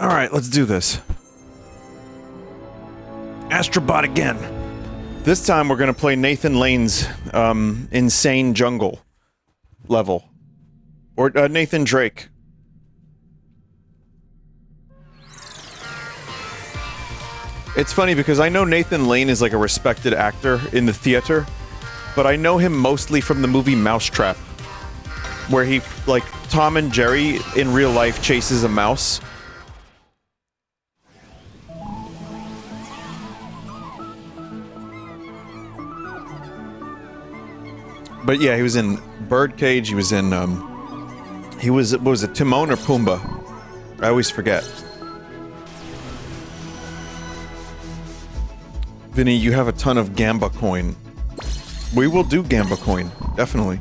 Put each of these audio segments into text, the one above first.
Alright, let's do this. Astro Bot again. This time we're gonna play Nathan Lane's, insane jungle level. Or, Nathan Drake. It's funny because I know Nathan Lane is like a respected actor in the theater, but I know him mostly from the movie Mousetrap, where he, like, Tom and Jerry in real life chases a mouse. But yeah, he was in Birdcage, he was in, what was it, Timon or Pumbaa? I always forget. Vinny, you have a ton of Gamba coin. We will do Gamba coin, definitely.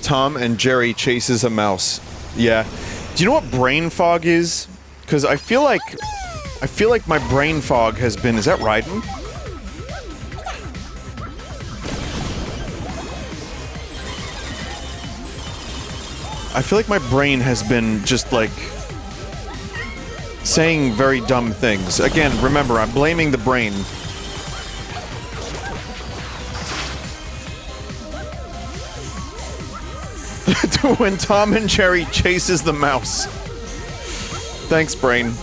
Tom and Jerry chases a mouse. Yeah. Do you know what brain fog is? Because I feel like my brain fog has been... Is that Raiden? I feel like my brain has been just, like... saying very dumb things. Again, remember, I'm blaming the brain. When Tom and Jerry chases the mouse. Thanks, brain.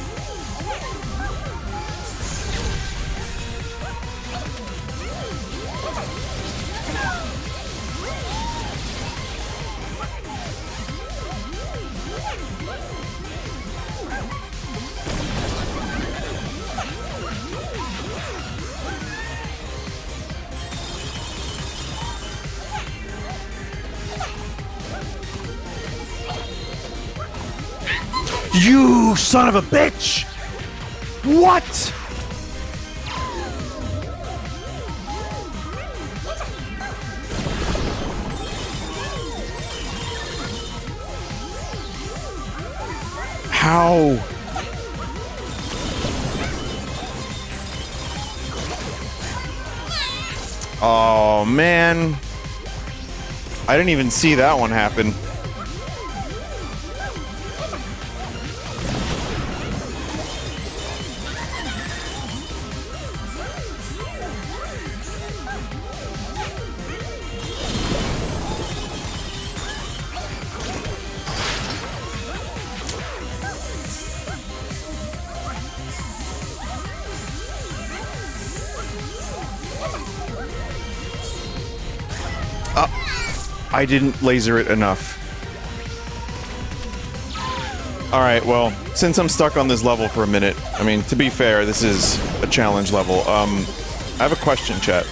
You son of a bitch! What? How? Oh, man. I didn't even see that one happen. I didn't laser it enough. Alright, well, since I'm stuck on this level for a minute, I mean, to be fair, this is a challenge level. I have a question, chat.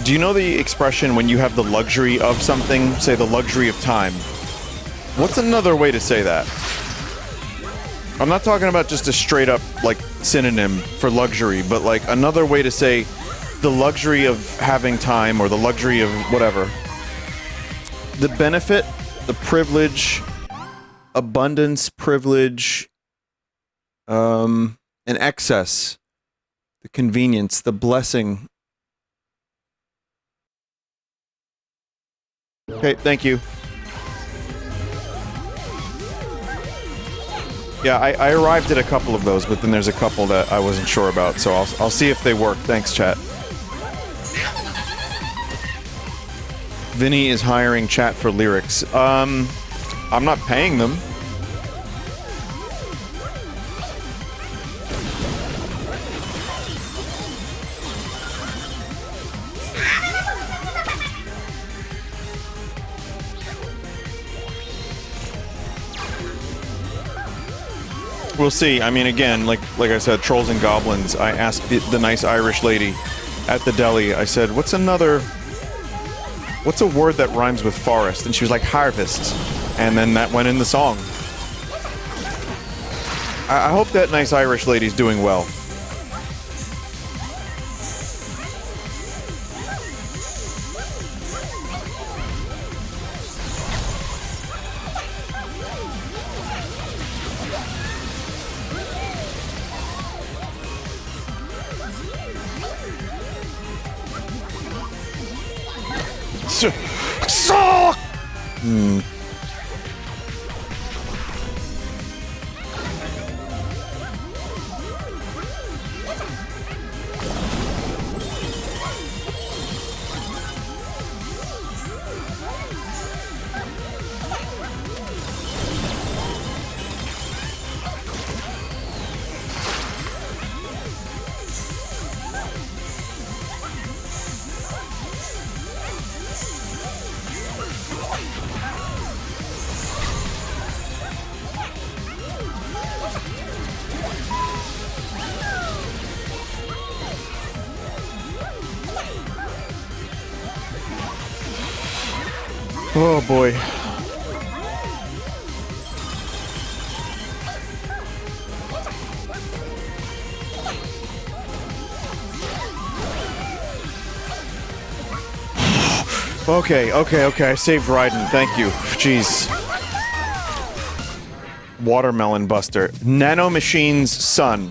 Do you know the expression when you have the luxury of something, say the luxury of time? What's another way to say that? I'm not talking about just a straight up, like, synonym for luxury, but like another way to say the luxury of having time, or the luxury of whatever. The benefit, the privilege, abundance, privilege, an excess, the convenience, the blessing. Okay, thank you. Yeah, I arrived at a couple of those, but then there's a couple that I wasn't sure about, so I'll see if they work. Thanks, chat. Vinny is hiring chat for lyrics. I'm not paying them. We'll see. I mean, again, like I said, Trolls and Goblins, I asked the nice Irish lady at the deli, I said, what's a word that rhymes with forest? And she was like, harvest. And then that went in the song. I hope that nice Irish lady's doing well. Oh boy. Okay. I saved Raiden. Thank you. Jeez. Watermelon Buster. Nanomachine's son.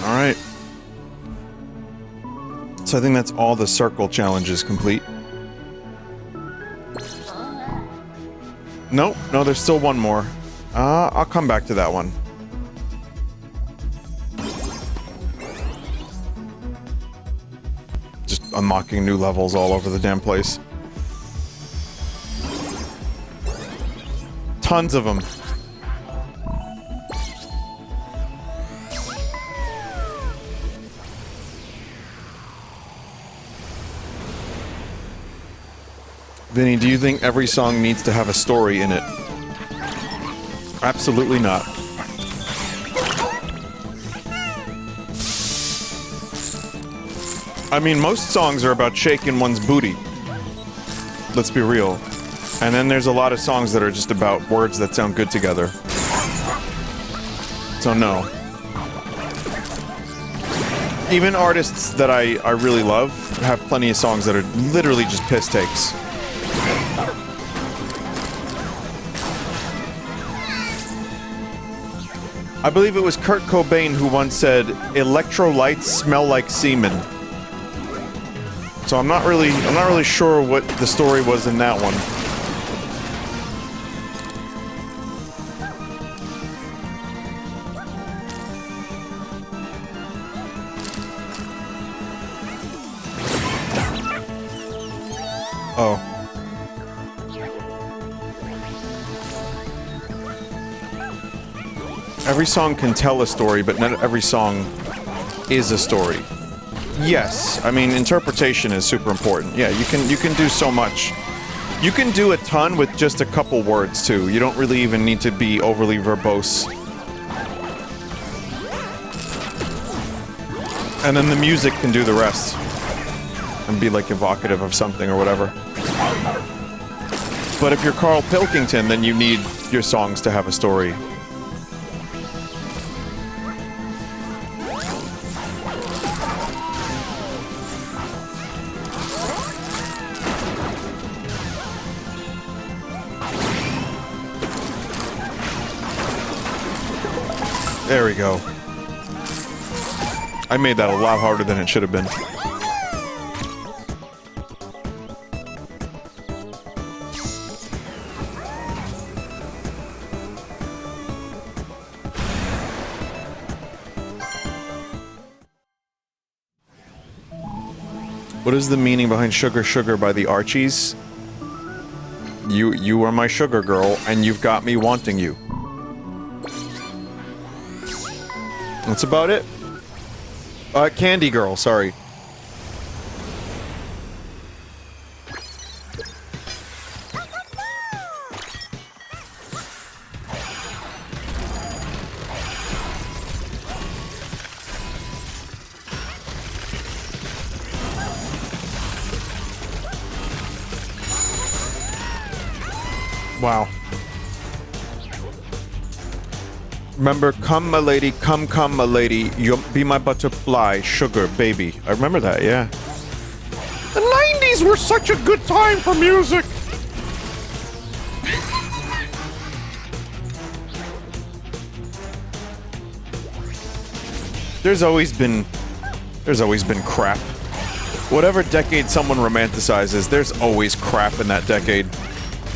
Alright. So I think that's all the circle challenges complete. Nope, no, there's still one more. I'll come back to that one. Just unlocking new levels all over the damn place. Tons of them. Vinny, do you think every song needs to have a story in it? Absolutely not. I mean, most songs are about shaking one's booty. Let's be real. And then there's a lot of songs that are just about words that sound good together. So no. Even artists that I really love have plenty of songs that are literally just piss takes. I believe it was Kurt Cobain who once said, "Electrolytes smell like semen." So I'm not really sure what the story was in that one. Oh. Every song can tell a story, but not every song is a story. Yes, I mean, interpretation is super important. Yeah, you can do so much. You can do a ton with just a couple words, too. You don't really even need to be overly verbose. And then the music can do the rest. And be, like, evocative of something or whatever. But if you're Carl Pilkington, then you need your songs to have a story. There we go. I made that a lot harder than it should have been. What is the meaning behind Sugar Sugar by the Archies? You are my sugar girl, and you've got me wanting you. That's about it. Candy Girl, sorry. Wow. Remember, come my lady, come my lady, you'll be my butterfly, sugar baby. I remember that, yeah. The 90s were such a good time for music. There's always been crap. Whatever decade someone romanticizes, there's always crap in that decade.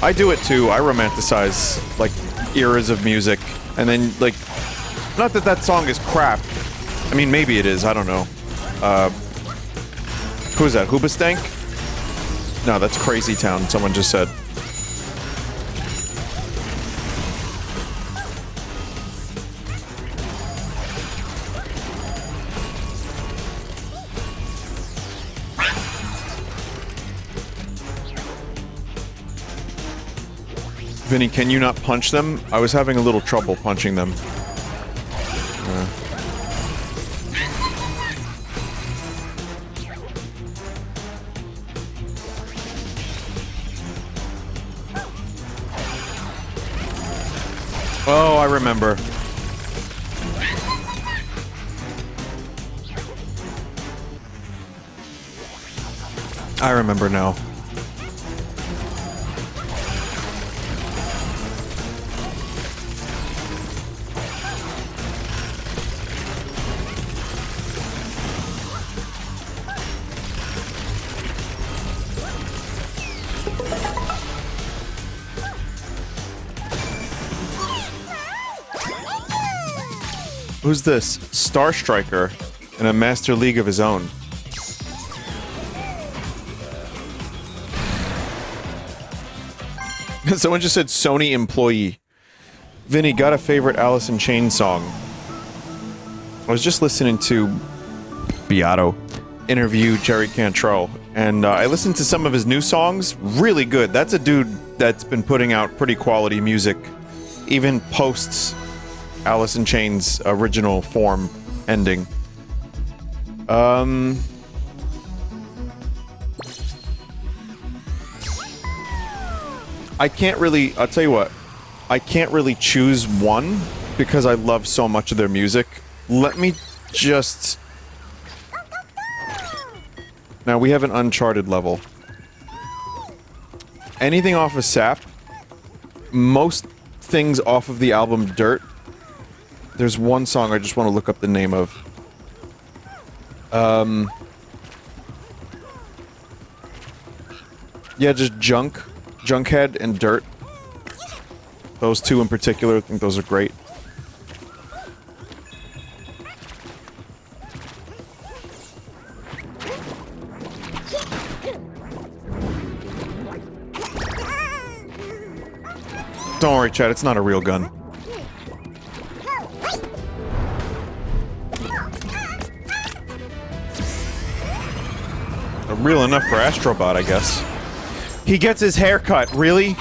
I do it too. I romanticize, like, eras of music. And then, like, not that that song is crap. I mean, maybe it is. I don't know. Who's that? Hoobastank? No, that's Crazy Town, someone just said. Vinny, can you not punch them? I was having a little trouble punching them. Oh, I remember. I remember now. Who's this? Star Striker in a Master League of his own. Someone just said Sony employee. Vinny, got a favorite Alice in Chains song? I was just listening to Beato interview Jerry Cantrell, and I listened to some of his new songs. Really good. That's a dude that's been putting out pretty quality music, even posts Alice in Chains' original form ending. I can't really, I'll tell you what, I can't really choose one because I love so much of their music. Let me just... Now we have an Uncharted level. Anything off of Sap, most things off of the album Dirt. There's one song I just want to look up the name of. Yeah, just Junkhead and Dirt. Those two in particular, I think those are great. Don't worry, Chad, it's not a real gun. Real enough for Astro Bot, I guess. He gets his hair cut, really?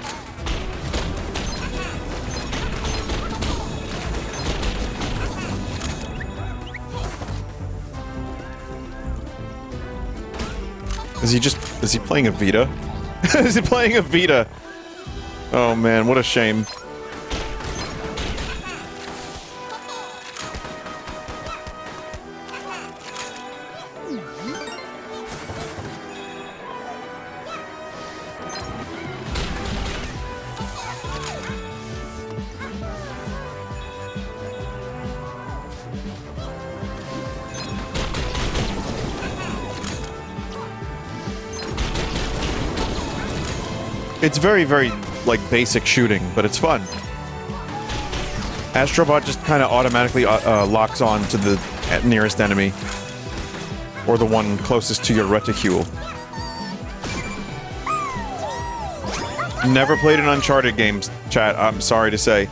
Is he playing a Vita? Is he playing a Vita? Oh man, what a shame. It's very, very, like, basic shooting, but it's fun. Astro Bot just kind of automatically locks on to the nearest enemy. Or the one closest to your reticule. Never played an Uncharted game, chat, I'm sorry to say.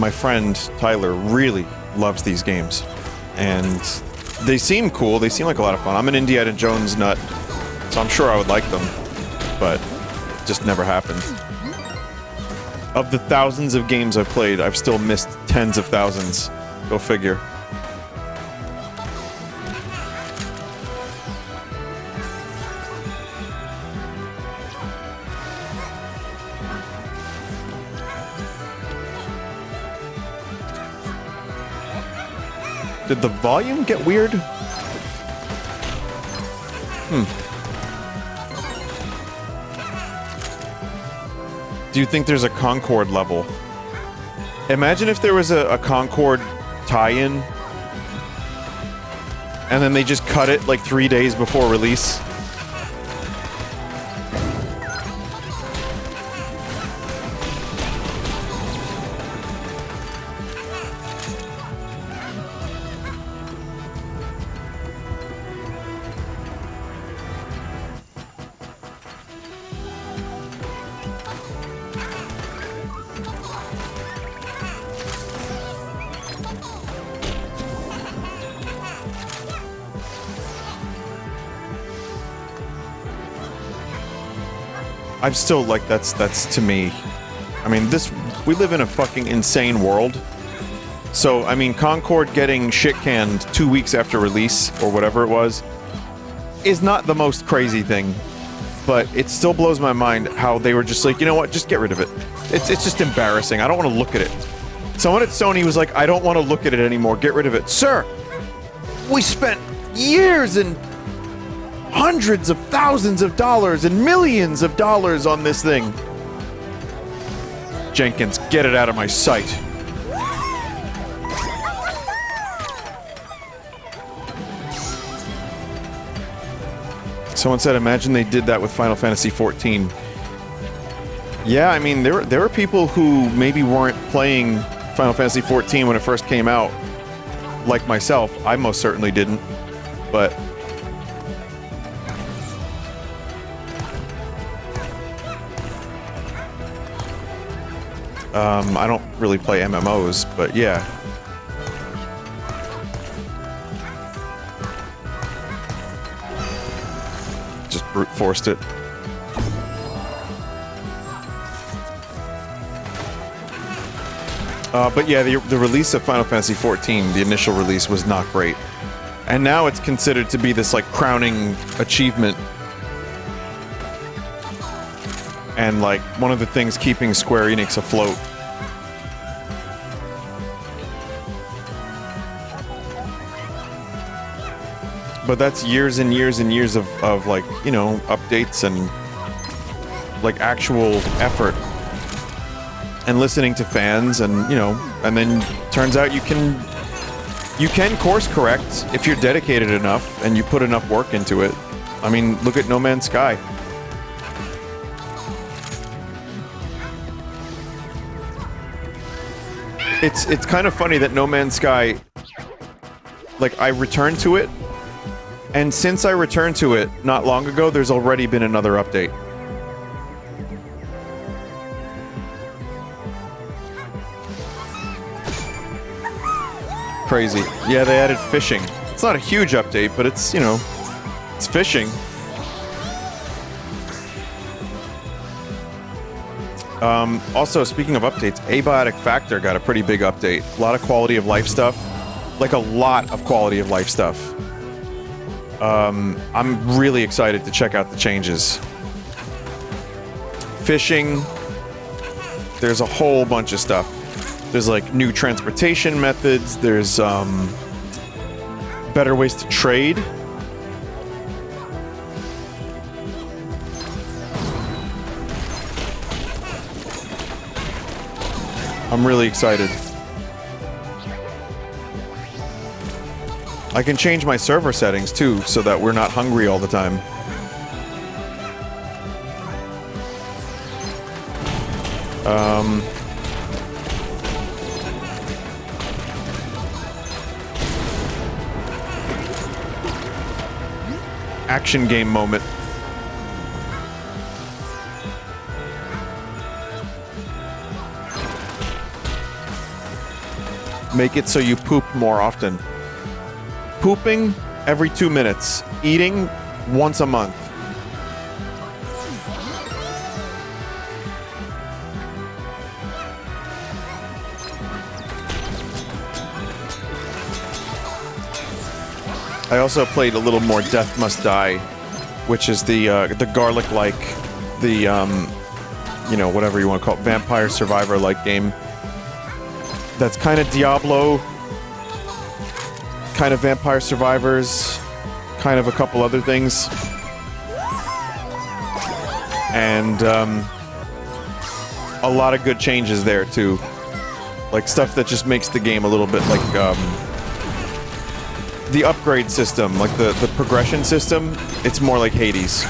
My friend Tyler really loves these games, and they seem cool. They seem like a lot of fun. I'm an Indiana Jones nut, so I'm sure I would like them, but it just never happened. Of the thousands of games I've played, I've still missed tens of thousands. Go figure. Did the volume get weird? Do you think there's a Concord level? Imagine if there was a Concord tie-in, and then they just cut it like 3 days before release. I'm still like, that's to me. I mean, we live in a fucking insane world. So, I mean, Concord getting shit canned 2 weeks after release, or whatever it was, is not the most crazy thing. But it still blows my mind how they were just like, you know what, just get rid of it. It's just embarrassing. I don't want to look at it. Someone at Sony was like, I don't want to look at it anymore. Get rid of it. Sir, we spent years and hundreds of thousands of dollars and millions of dollars on this thing. Jenkins, get it out of my sight. Someone said, imagine they did that with Final Fantasy XIV. Yeah, I mean, there were people who maybe weren't playing Final Fantasy XIV when it first came out. Like myself, I most certainly didn't. But I don't really play MMOs, but yeah. Just brute forced it. But yeah, the release of Final Fantasy XIV, the initial release, was not great. And now it's considered to be this, like, crowning achievement. And, like, one of the things keeping Square Enix afloat. But that's years and years and years of like, you know, updates and, like, actual effort. And listening to fans and, you know, and then turns out you can course correct if you're dedicated enough and you put enough work into it. I mean, look at No Man's Sky. It's kind of funny that No Man's Sky, like, I returned to it, and since I returned to it not long ago, there's already been another update. Crazy. Yeah, they added fishing. It's not a huge update, but it's, you know, it's fishing. Also, speaking of updates, Abiotic Factor got a pretty big update. A lot of quality of life stuff. Like, a lot of quality of life stuff. I'm really excited to check out the changes. Fishing. There's a whole bunch of stuff. There's, like, new transportation methods. There's, better ways to trade. I'm really excited. I can change my server settings, too, so that we're not hungry all the time. Action game moment. Make it so you poop more often. Pooping every 2 minutes. Eating once a month. I also played a little more Death Must Die, which is the garlic-like, you know, whatever you want to call it, vampire survivor-like game. That's kind of Diablo kind of Vampire Survivors, kind of a couple other things. And a lot of good changes there too. Like stuff that just makes the game a little bit like the upgrade system, like the progression system, it's more like Hades.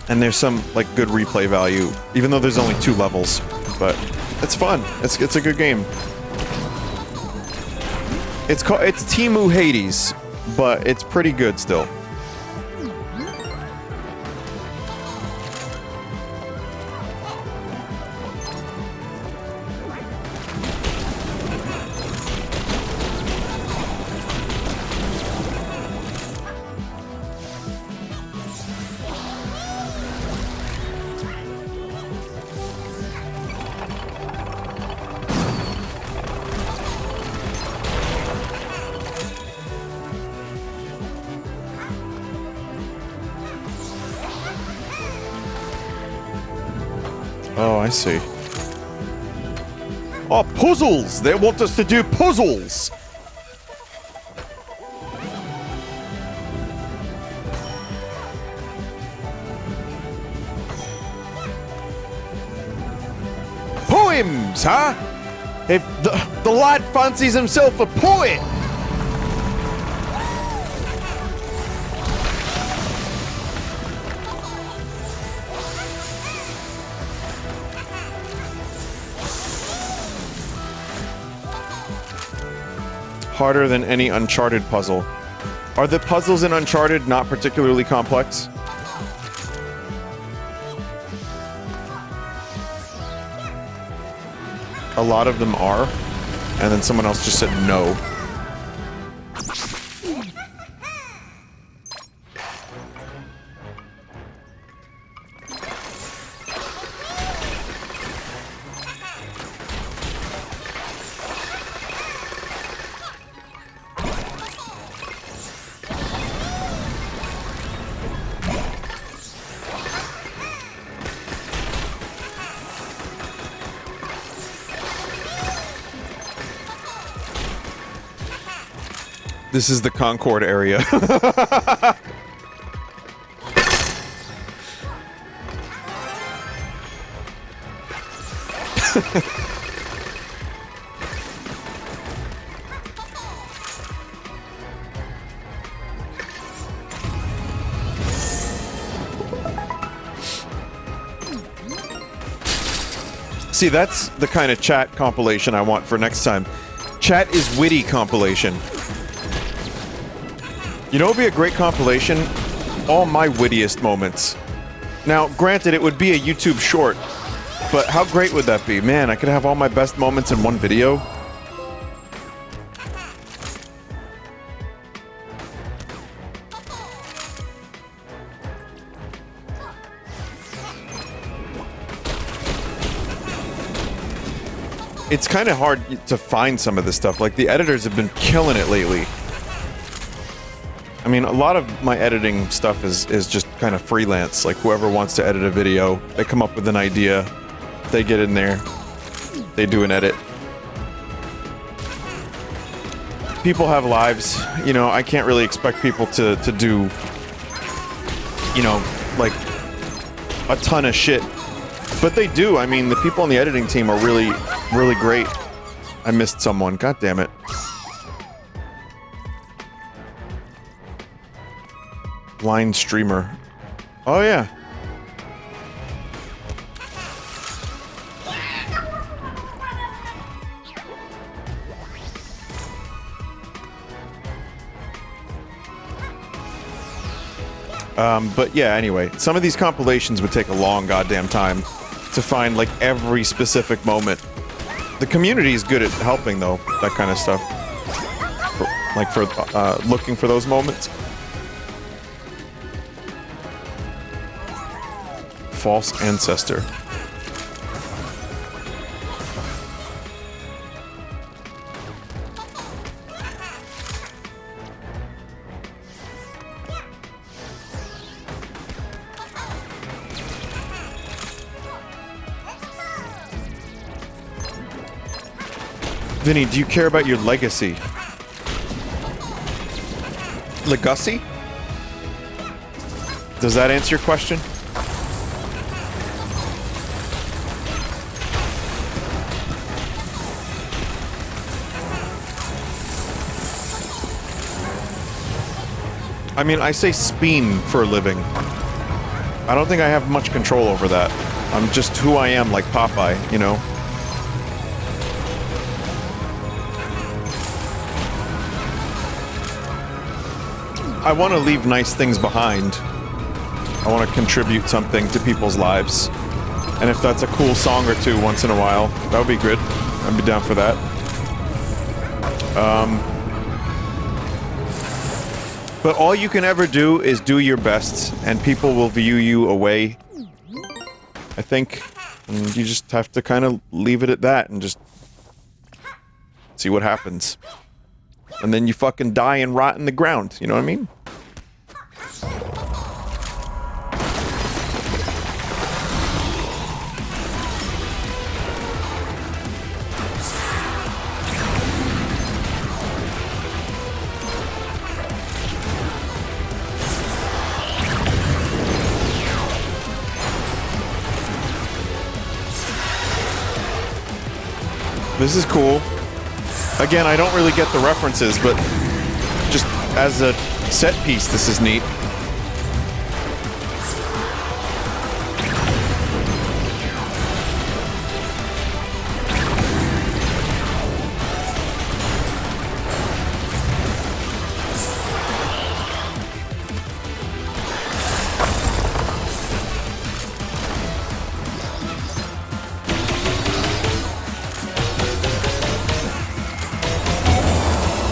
And there's some like good replay value, even though there's only 2 levels. But it's fun. It's a good game. It's Temu Hades, but it's pretty good still. Oh, I see. Oh, puzzles! They want us to do puzzles! Poems, huh? If the lad fancies himself a poet! Harder than any Uncharted puzzle. Are the puzzles in Uncharted not particularly complex? A lot of them are, and then someone else just said no. This is the Concord area. See, that's the kind of chat compilation I want for next time. Chat is witty compilation. You know what would be a great compilation? All my wittiest moments. Now, granted, it would be a YouTube short, but how great would that be? Man, I could have all my best moments in one video. It's kind of hard to find some of this stuff. Like, the editors have been killing it lately. I mean, a lot of my editing stuff is just kind of freelance. Like, whoever wants to edit a video, they come up with an idea, they get in there, they do an edit. People have lives, you know, I can't really expect people to do, you know, like, a ton of shit. But they do. I mean, the people on the editing team are really, really great. I missed someone. God damn it. Blind streamer. Oh, yeah. But yeah, anyway, some of these compilations would take a long goddamn time to find, like, every specific moment. The community is good at helping, though, that kind of stuff. For looking for those moments. False ancestor. Vinny, do you care about your legacy? Legacy? Does that answer your question? I mean, I say speen for a living. I don't think I have much control over that. I'm just who I am, like Popeye, you know? I want to leave nice things behind. I want to contribute something to people's lives. And if that's a cool song or two once in a while, that would be good. I'd be down for that. But all you can ever do is do your best, and people will view you away. I think. And you just have to kind of leave it at that and just see what happens. And then you fucking die and rot in the ground, you know what I mean? This is cool. Again, I don't really get the references, but just as a set piece, this is neat.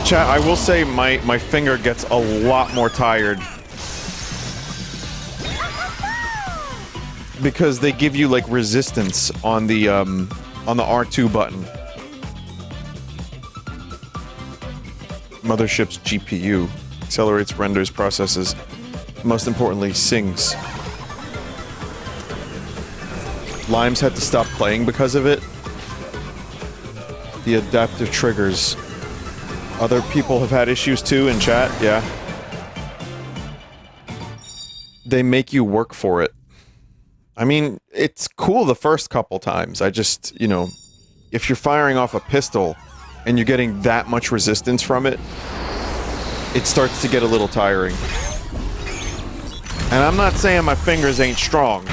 Chat, I will say my finger gets a lot more tired. Because they give you, like, resistance on the R2 button. Mothership's GPU accelerates, renders, processes, most importantly, sings. Limes had to stop playing because of it. The adaptive triggers. Other people have had issues too in chat, yeah. They make you work for it. I mean, it's cool the first couple times. I just, you know, if you're firing off a pistol and you're getting that much resistance from it, it starts to get a little tiring. And I'm not saying my fingers ain't strong.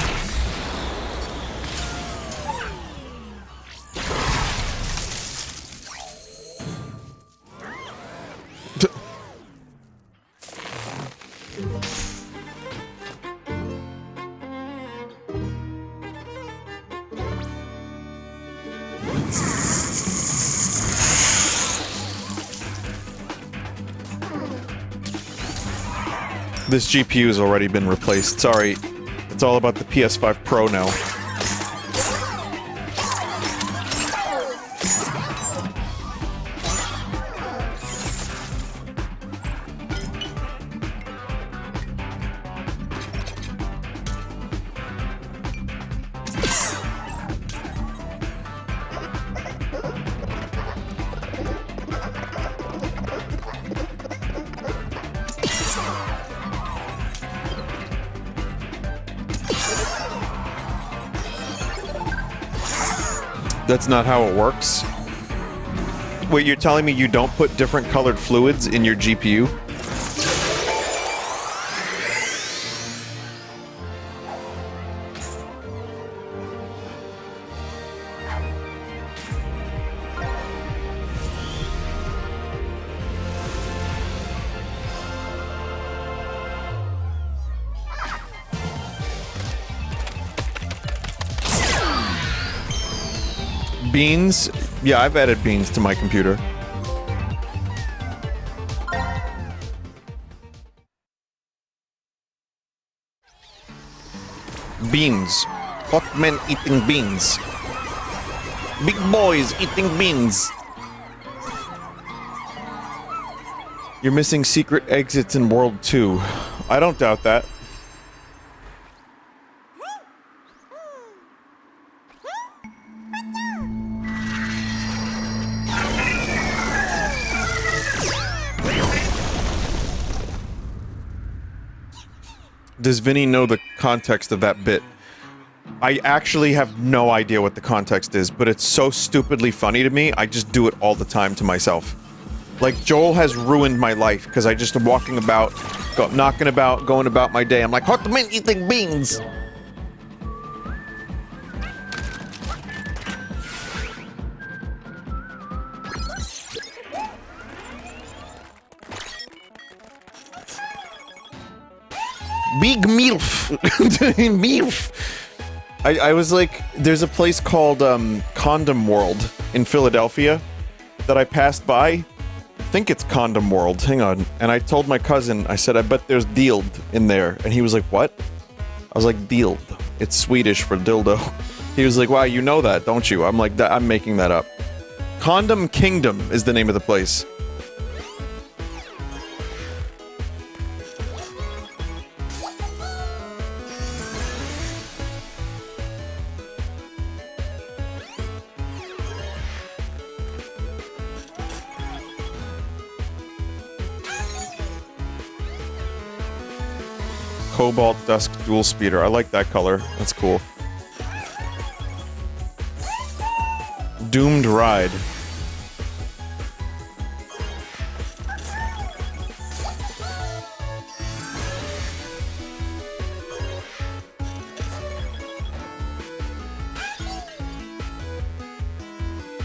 This GPU has already been replaced. Sorry, it's all about the PS5 Pro now. That's not how it works. Wait, you're telling me you don't put different colored fluids in your GPU? Beans? Yeah, I've added beans to my computer. Beans. Hot men eating beans. Big boys eating beans. You're missing secret exits in World 2. I don't doubt that. Does Vinny know the context of that bit? I actually have no idea what the context is, but it's so stupidly funny to me, I just do it all the time to myself. Like, Joel has ruined my life, because I just am walking about, knocking about, going about my day. I'm like, hot mint eating beans! Big MILF! MILF! I was like, there's a place called, Condom World in Philadelphia that I passed by. I think it's Condom World, hang on. And I told my cousin, I said, I bet there's dield in there. And he was like, what? I was like, dield. It's Swedish for dildo. He was like, wow, you know that, don't you? I'm like, I'm making that up. Condom Kingdom is the name of the place. Cobalt Dusk Dual Speeder. I like that color. That's cool. Doomed Ride.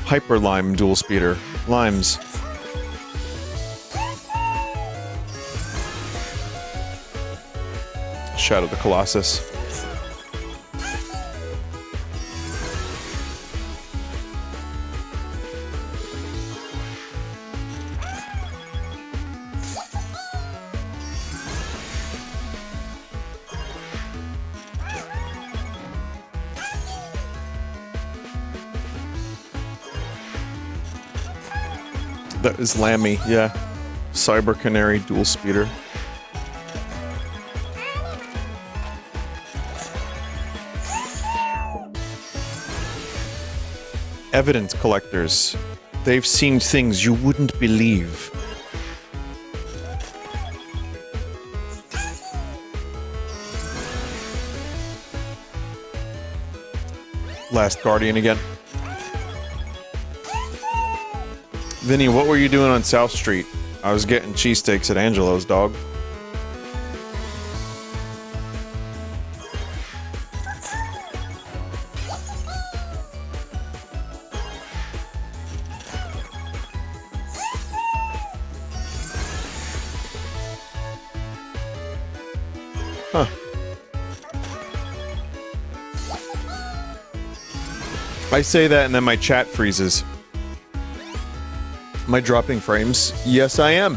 Hyper Lime Dual Speeder. Limes. Shadow the Colossus. That is Lammy, yeah. Cyber Canary Dual Speeder. Evidence collectors. They've seen things you wouldn't believe. Last Guardian again. Vinny, what were you doing on South Street? I was getting cheesesteaks at Angelo's, dog. Huh. I say that and then my chat freezes. Am I dropping frames? Yes, I am.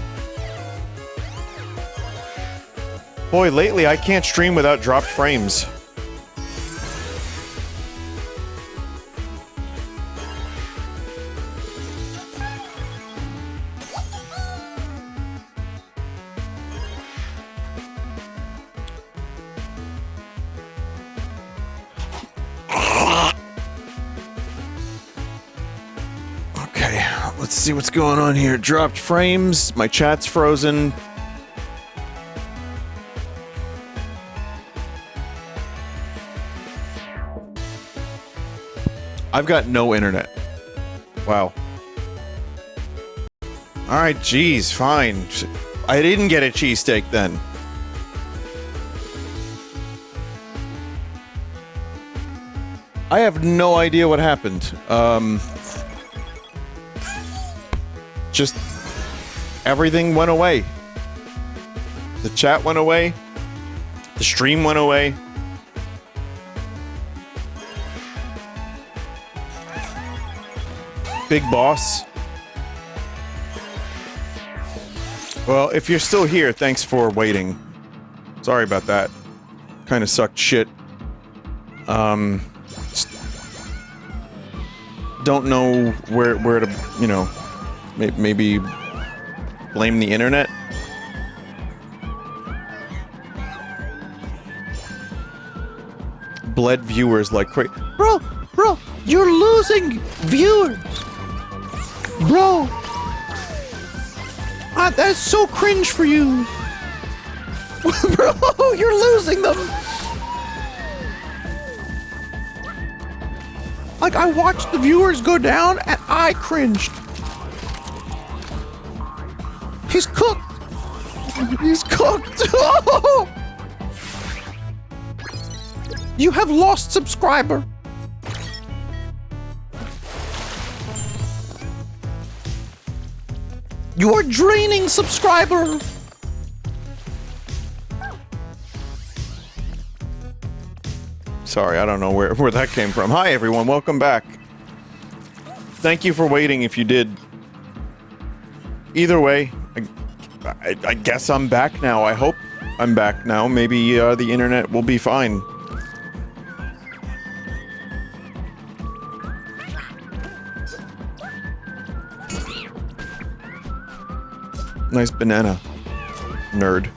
Boy, lately I can't stream without dropped frames. Let's see what's going on here. Dropped frames. My chat's frozen. I've got no internet. Wow. Alright, geez, fine. I didn't get a cheesesteak then. I have no idea what happened. Just everything went away. The chat went away. The stream went away. Big boss. Well, if you're still here, thanks for waiting. Sorry about that. Kind of sucked shit. Don't know where to, you know, maybe blame the internet? Bled viewers like crazy. Bro, you're losing viewers! Bro! That's so cringe for you! Bro, you're losing them! Like, I watched the viewers go down, and I cringed. He's cooked! He's cooked! Oh! You have lost subscriber! You are draining subscriber! Sorry, I don't know where that came from. Hi everyone, welcome back. Thank you for waiting if you did. Either way, I guess I'm back now. I hope I'm back now. Maybe the internet will be fine. Nice banana, nerd.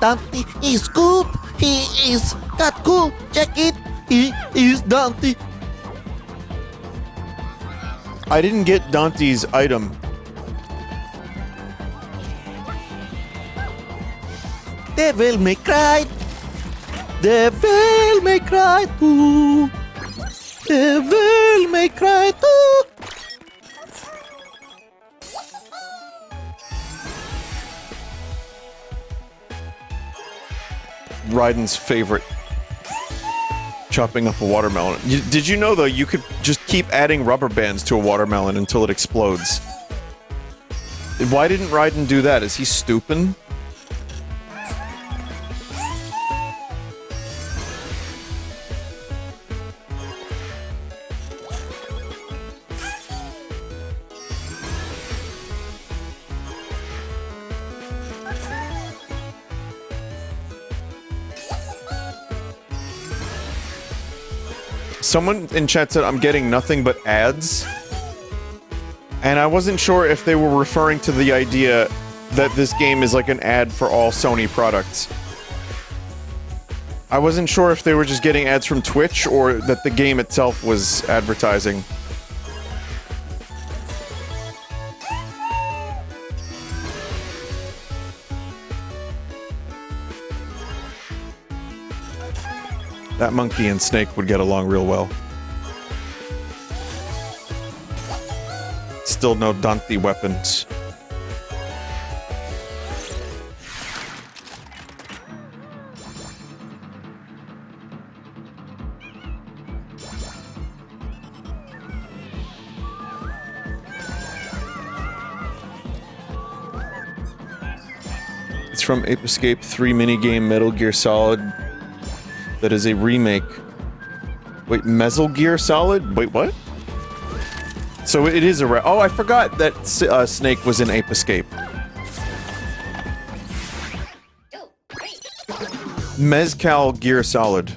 Dante is good. He is that cool. Check it. He is Dante. I didn't get Dante's item. Devil may cry. Devil may cry too. Devil may cry too. Raiden's favorite. Chopping up a watermelon. Did you know, though, you could just keep adding rubber bands to a watermelon until it explodes? Why didn't Raiden do that? Is he stupid? Someone in chat said I'm getting nothing but ads. And I wasn't sure if they were referring to the idea that this game is like an ad for all Sony products. I wasn't sure if they were just getting ads from Twitch or that the game itself was advertising. That monkey and Snake would get along real well. Still no Dante weapons. It's from Ape Escape 3 minigame Metal Gear Solid. That is a remake. Wait, Metal Gear Solid? Wait, what? So it is a oh, I forgot that Snake was in Ape Escape. Mezcal Gear Solid.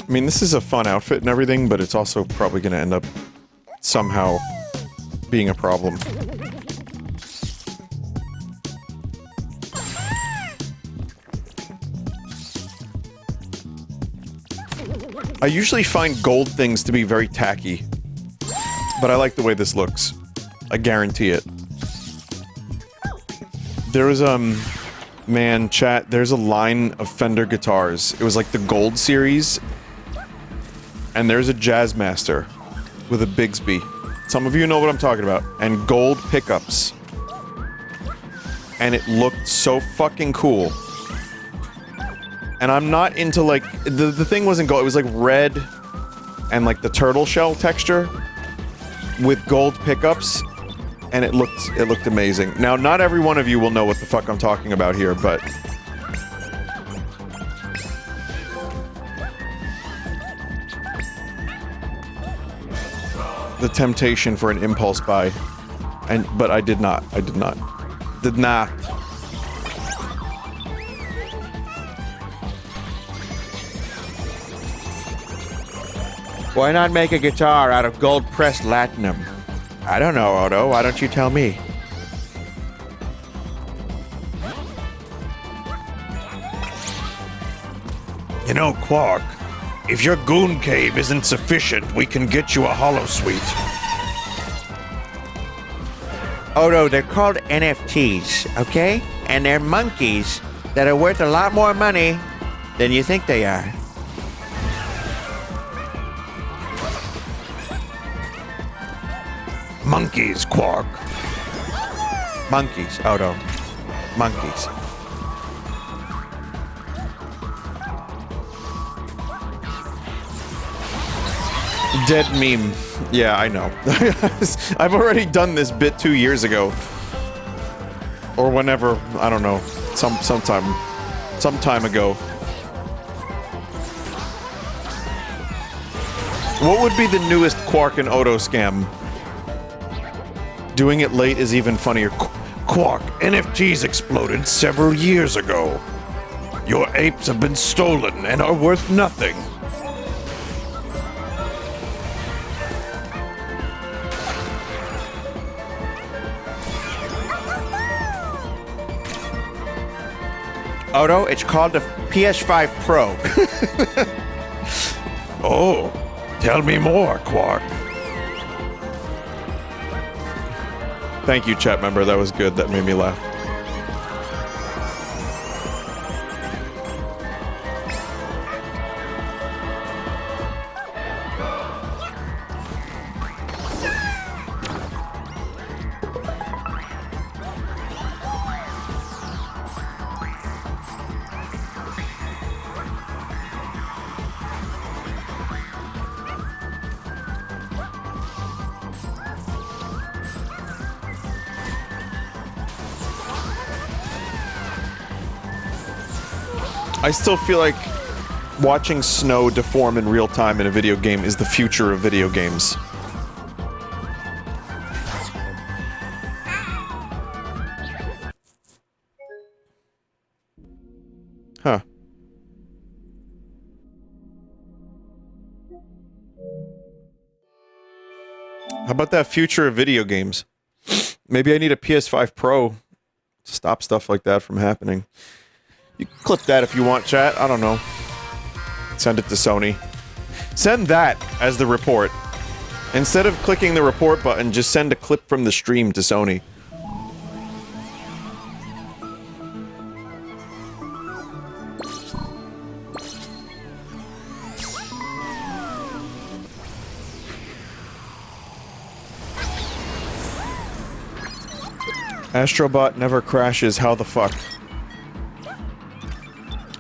I mean, this is a fun outfit and everything, but it's also probably going to end up somehow being a problem. I usually find gold things to be very tacky, but I like the way this looks. I guarantee it. There was, man, chat, there's a line of Fender guitars. It was like the Gold series. And there's a Jazzmaster with a Bigsby. Some of you know what I'm talking about. And gold pickups. And it looked so fucking cool. And I'm not into, like... The thing wasn't gold. It was, like, red and, like, the turtle shell texture with gold pickups. And it looked amazing. Now, not every one of you will know what the fuck I'm talking about here, but... the temptation for an impulse buy. But I did not. I did not. Did not. Why not make a guitar out of gold-pressed latinum? I don't know, Odo. Why don't you tell me? You know, Quark, if your goon cave isn't sufficient, we can get you a holosuite. Odo, they're called NFTs, okay? And they're monkeys that are worth a lot more money than you think they are. Monkeys, Quark. Monkeys, Odo. Monkeys. Dead meme. Yeah, I know. I've already done this bit 2 years ago. Or whenever, I don't know. Some time ago. What would be the newest Quark and Odo scam? Doing it late is even funnier. Quark, NFTs exploded several years ago. Your apes have been stolen and are worth nothing. Odo, it's called the PS5 Pro. Oh, tell me more, Quark. Thank you, chat member. That was good. That made me laugh. I still feel like watching snow deform in real time in a video game is the future of video games. Huh. How about that future of video games? Maybe I need a PS5 Pro to stop stuff like that from happening. You can clip that if you want, chat. I don't know. Send it to Sony. Send that as the report. Instead of clicking the report button, just send a clip from the stream to Sony. Astro Bot never crashes. How the fuck?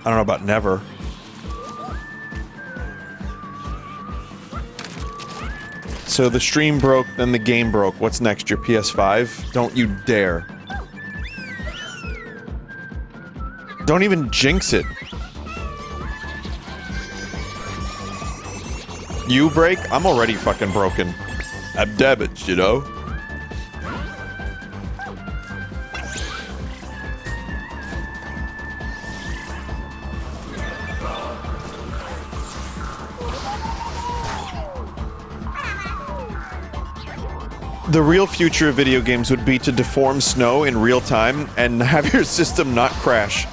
I don't know about never. So the stream broke, then the game broke. What's next? Your PS5? Don't you dare. Don't even jinx it. You break? I'm already fucking broken. I'm damaged, you know? The real future of video games would be to deform snow in real time and have your system not crash.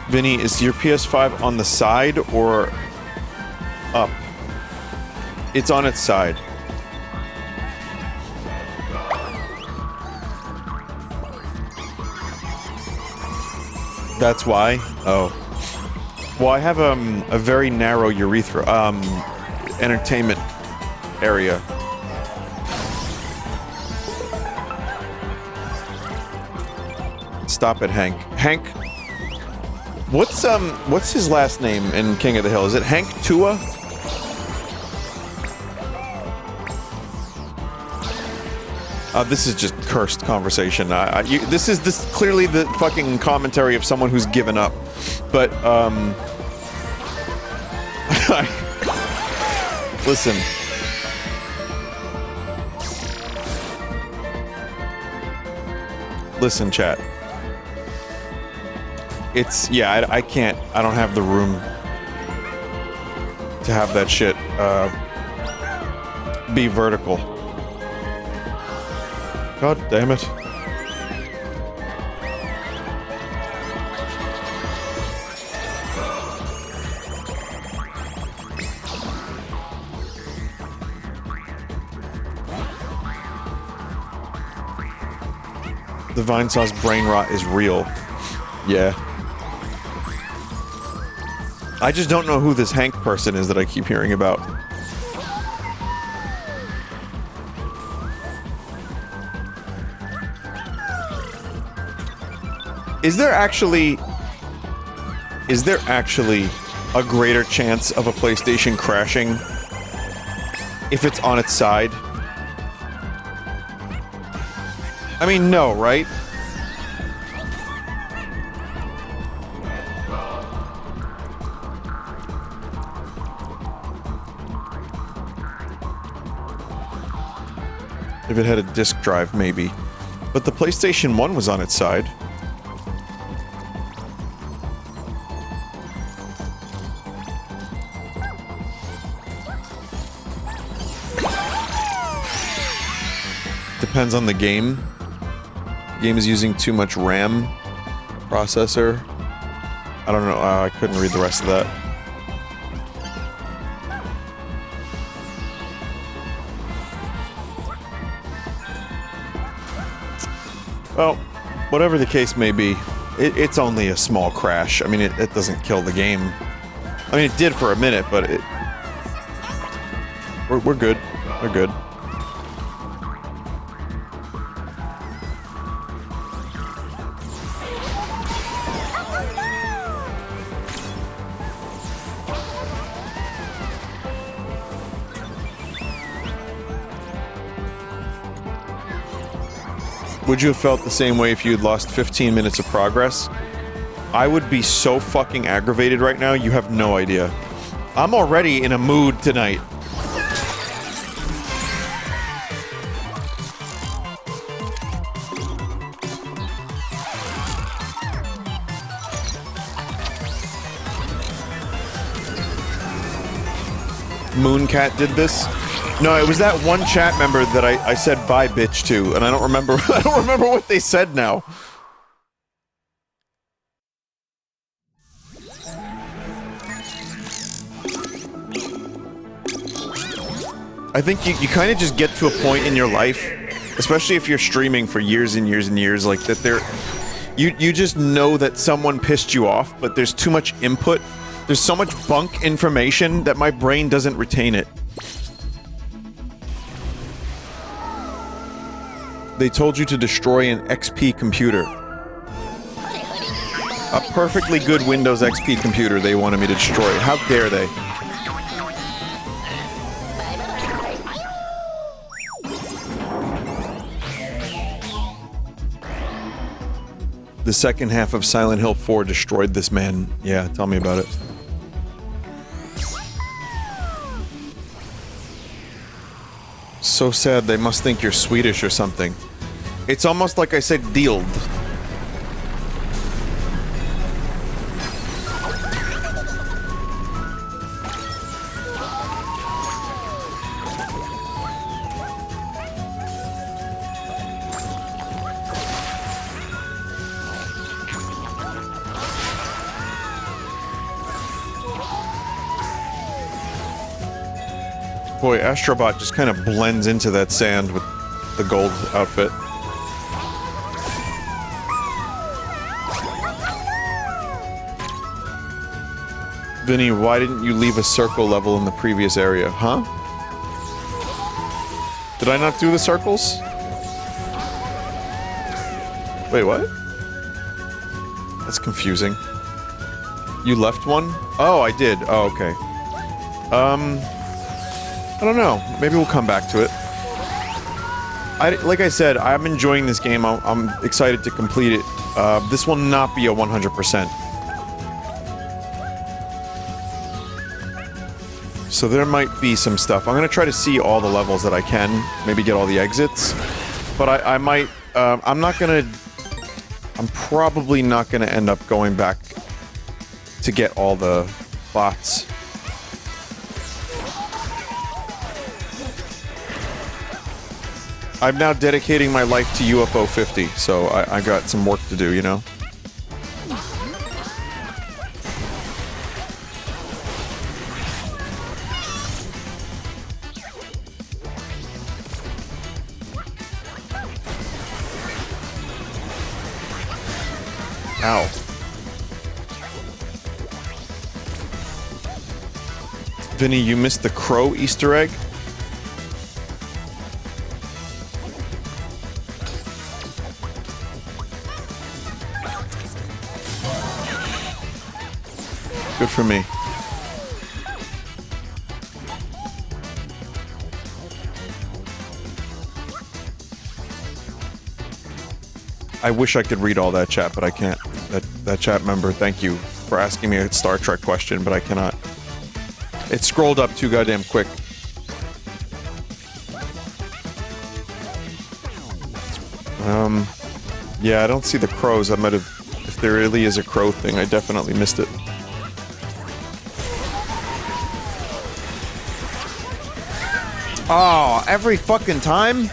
Vinny, is your PS5 on the side or up? It's on its side. That's why? Oh. Well, I have a very narrow urethra, entertainment area. Stop it, Hank. Hank... What's his last name in King of the Hill? Is it Hank Tua? This is just cursed conversation. This is clearly the fucking commentary of someone who's given up. But, listen. Listen, chat. It's, yeah, I can't, I don't have the room to have that shit, be vertical. God damn it. The Vinesauce brain rot is real. Yeah. I just don't know who this Hank person is that I keep hearing about. Is there actually a greater chance of a PlayStation crashing if it's on its side? I mean, no, right? If it had a disk drive, maybe. But the PlayStation 1 was on its side. Depends on the game. The game is using too much RAM processor. I don't know. I couldn't read the rest of that. Well, whatever the case may be, it's only a small crash. I mean, it doesn't kill the game. I mean, it did for a minute, but we're good. We're good. Would you have felt the same way if you had lost 15 minutes of progress? I would be so fucking aggravated right now, you have no idea. I'm already in a mood tonight. Mooncat did this? No, it was that one chat member that I said bye bitch to, and I don't remember I don't remember what they said now. I think you kind of just get to a point in your life, especially if you're streaming for years and years and years, like that you just know that someone pissed you off, but there's too much input. There's so much bunk information that my brain doesn't retain it. They told you to destroy an XP computer. A perfectly good Windows XP computer they wanted me to destroy. How dare they? The second half of Silent Hill 4 destroyed this man. Yeah, tell me about it. So sad, they must think you're Swedish or something. It's almost like I said "dealed." Boy, Astro Bot just kind of blends into that sand with the gold outfit. Vinny, why didn't you leave a circle level in the previous area, huh? Did I not do the circles? Wait, what? That's confusing. You left one? Oh, I did. Oh, okay. I don't know. Maybe we'll come back to it. Like I said, I'm enjoying this game. I'm excited to complete it. This will not be a 100%. So there might be some stuff. I'm gonna try to see all the levels that I can. Maybe get all the exits. But I might... I'm not gonna... I'm probably not gonna end up going back to get all the bots. I'm now dedicating my life to UFO 50, so I got some work to do, you know? Ow. Vinny, you missed the crow Easter egg? Good for me. I wish I could read all that chat, but I can't. That chat member, thank you for asking me a Star Trek question, but I cannot. It scrolled up too goddamn quick. Yeah, I don't see the crows. I might have... If there really is a crow thing, I definitely missed it. Oh, every fucking time?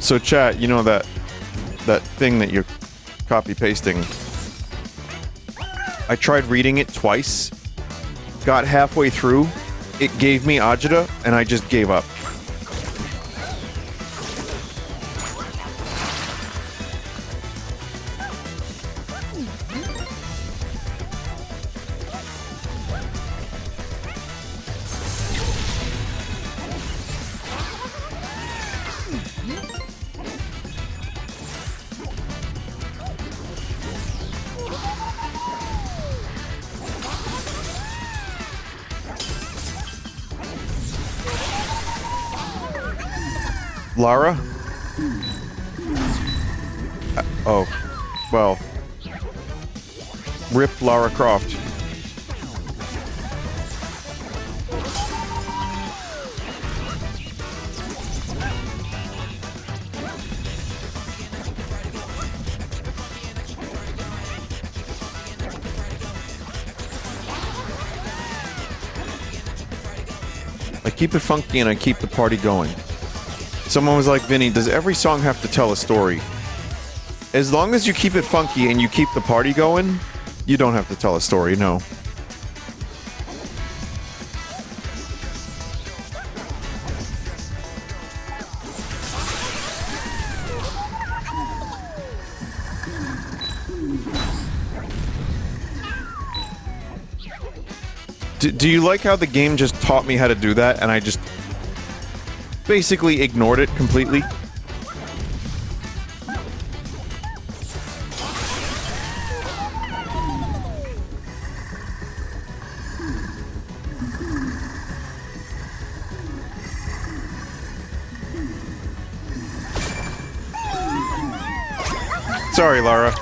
So chat, you know that thing that you're copy-pasting. I tried reading it twice, got halfway through, it gave me agita, and I just gave up. Lara? Oh. Well. Rip Lara Croft. I keep it funky and I keep the party going. Someone was like, Vinny, does every song have to tell a story? As long as you keep it funky and you keep the party going, you don't have to tell a story, no. Do you like how the game just taught me how to do that and I just basically ignored it completely? Sorry, Lara.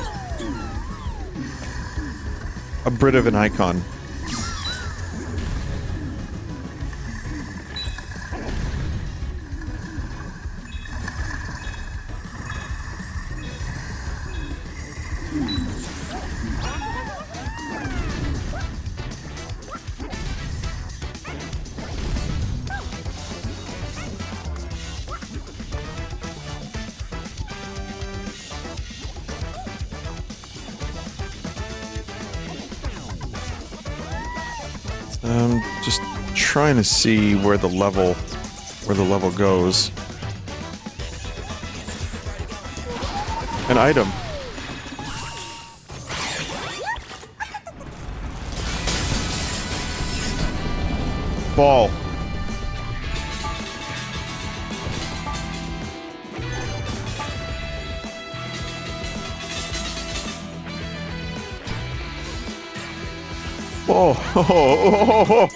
A Brit of an icon. Just trying to see where the level goes. An item. Ball. Oh.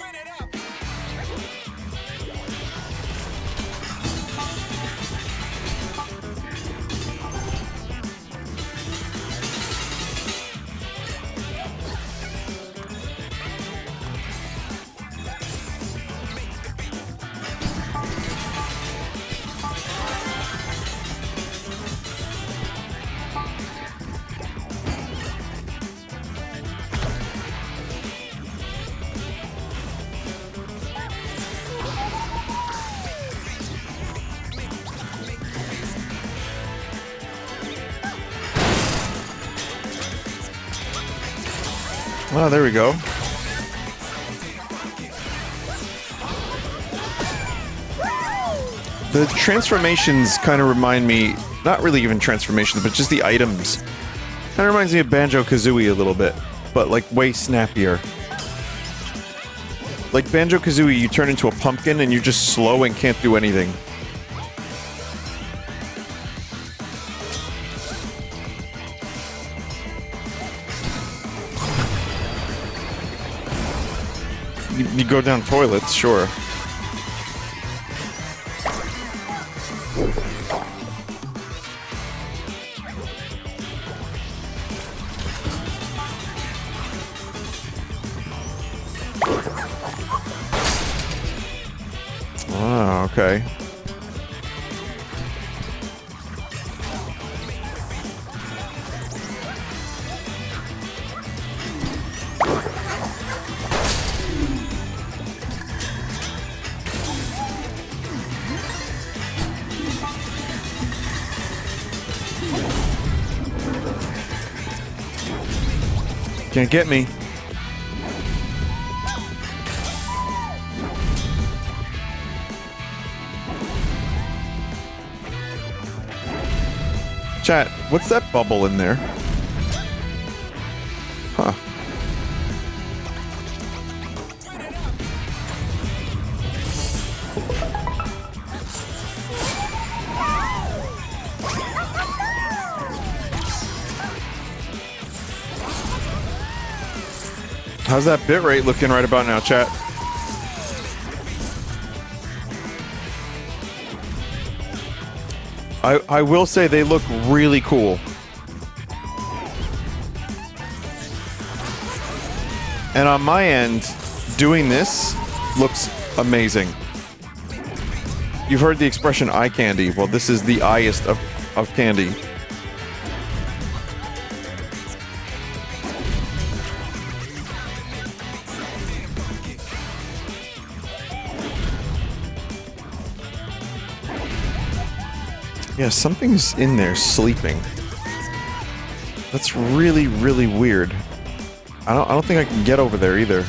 Oh, there we go. The transformations kind of remind me, not really even transformations, but just the items. Kind of reminds me of Banjo-Kazooie a little bit, but like way snappier. Like Banjo-Kazooie, you turn into a pumpkin and you're just slow and can't do anything. You go down toilets, sure. Ah, okay. Can't get me. Chat, what's that bubble in there? Huh. How's that bitrate looking right about now, chat? I will say they look really cool. And on my end, doing this looks amazing. You've heard the expression eye candy. Well, this is the eyest of candy. Yeah, something's in there sleeping. That's really, really weird. I don't think I can get over there either.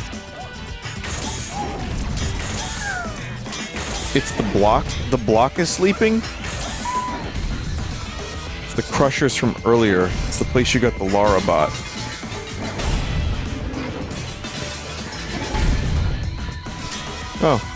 It's the block. The block is sleeping. It's the crushers from earlier. It's the place you got the Lara bot. Oh.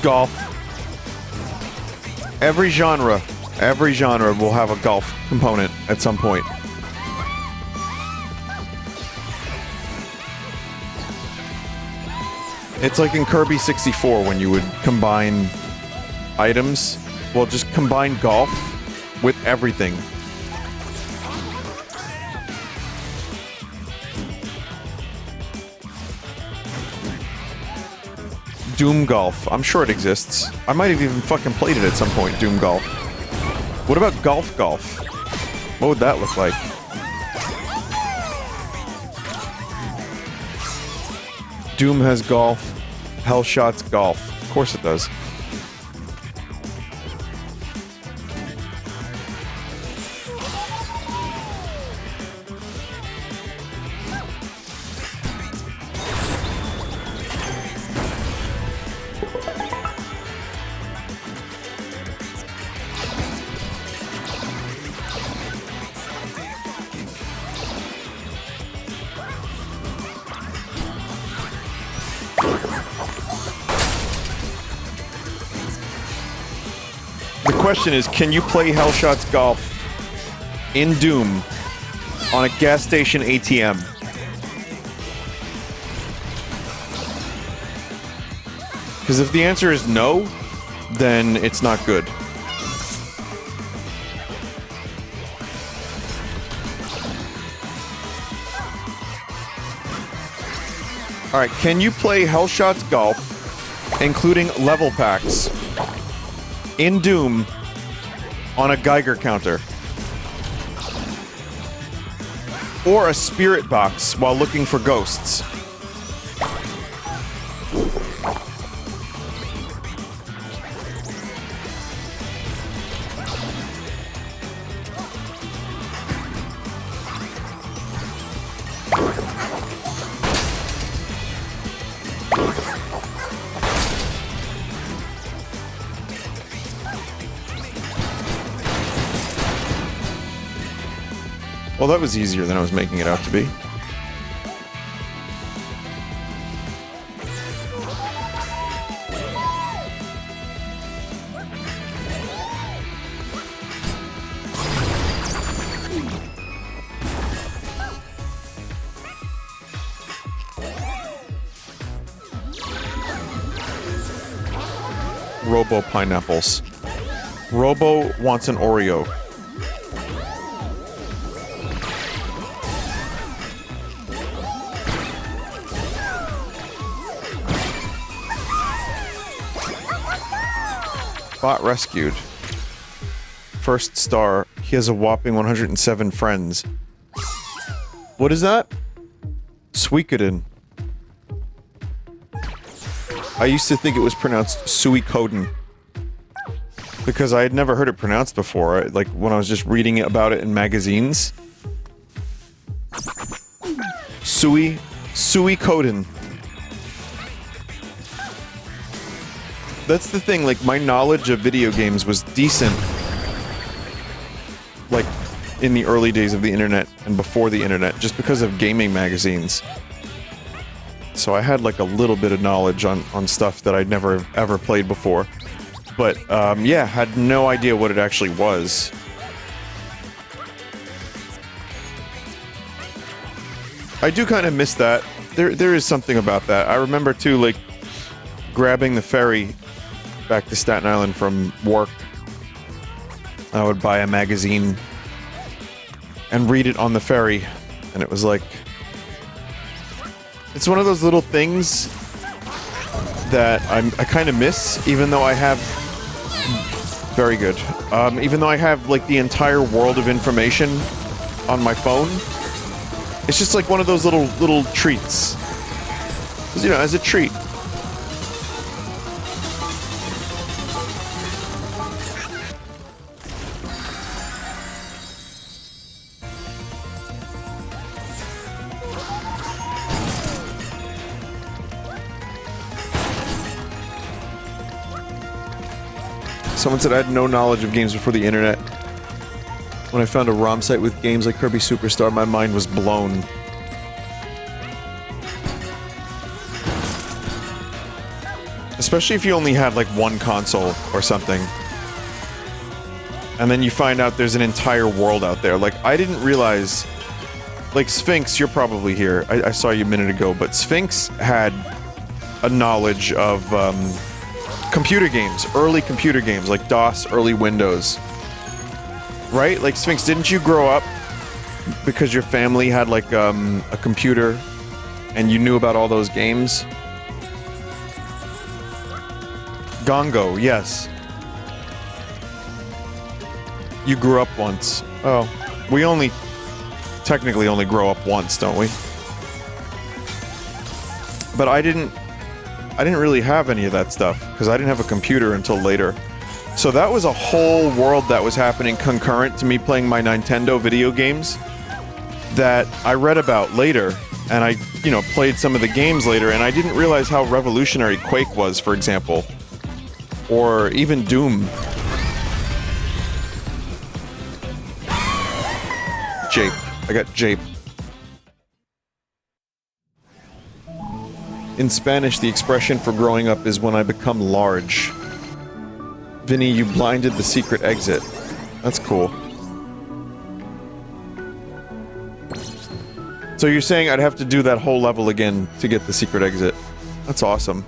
Golf. Every genre will have a golf component at some point. It's like in Kirby 64 when you would combine items. Well, just combine golf with everything. Doom Golf. I'm sure it exists. I might have even fucking played it at some point, Doom Golf. What about Golf Golf? What would that look like? Doom has golf. Hellshot's golf. Of course it does. The question is, can you play Hellshot's Golf in Doom on a gas station ATM? Because if the answer is no, then it's not good. Alright, can you play Hellshot's Golf, including level packs, in Doom on a Geiger counter? Or a spirit box while looking for ghosts? Well, that was easier than I was making it out to be. Robo pineapples. Robo wants an Oreo. Bot rescued. First star. He has a whopping 107 friends. What is that? Suikoden. I used to think it was pronounced Suikoden. Because I had never heard it pronounced before, like when I was just reading about it in magazines. Suikoden. That's the thing, like, my knowledge of video games was decent, like, in the early days of the internet and before the internet, just because of gaming magazines. So I had, like, a little bit of knowledge on stuff that I'd never ever played before. But, yeah, had no idea what it actually was. I do kind of miss that. There is something about that. I remember, too, like, grabbing the ferry back to Staten Island from work. I would buy a magazine and read it on the ferry, and it was like... It's one of those little things that I kind of miss, even though I have... Very good. Even though I have, like, the entire world of information on my phone, it's just like one of those little treats. 'Cause, you know, as a treat. Someone said I had no knowledge of games before the internet. When I found a ROM site with games like Kirby Superstar, my mind was blown. Especially if you only had like one console or something. And then you find out there's an entire world out there. Like, I didn't realize... Like, Sphinx, you're probably here. I saw you a minute ago, but Sphinx had a knowledge of, computer games. Early computer games, like DOS, early Windows. Right? Like, Sphinx, didn't you grow up because your family had, like, a computer and you knew about all those games? Gongo, yes. You grew up once. Oh. We technically only grow up once, don't we? But I didn't really have any of that stuff, because I didn't have a computer until later. So that was a whole world that was happening concurrent to me playing my Nintendo video games that I read about later, and I, played some of the games later, and I didn't realize how revolutionary Quake was, for example. Or even Doom. Jape. I got Jape. In Spanish, the expression for growing up is when I become large. Vinny, you blinded the secret exit. That's cool. So you're saying I'd have to do that whole level again to get the secret exit. That's awesome.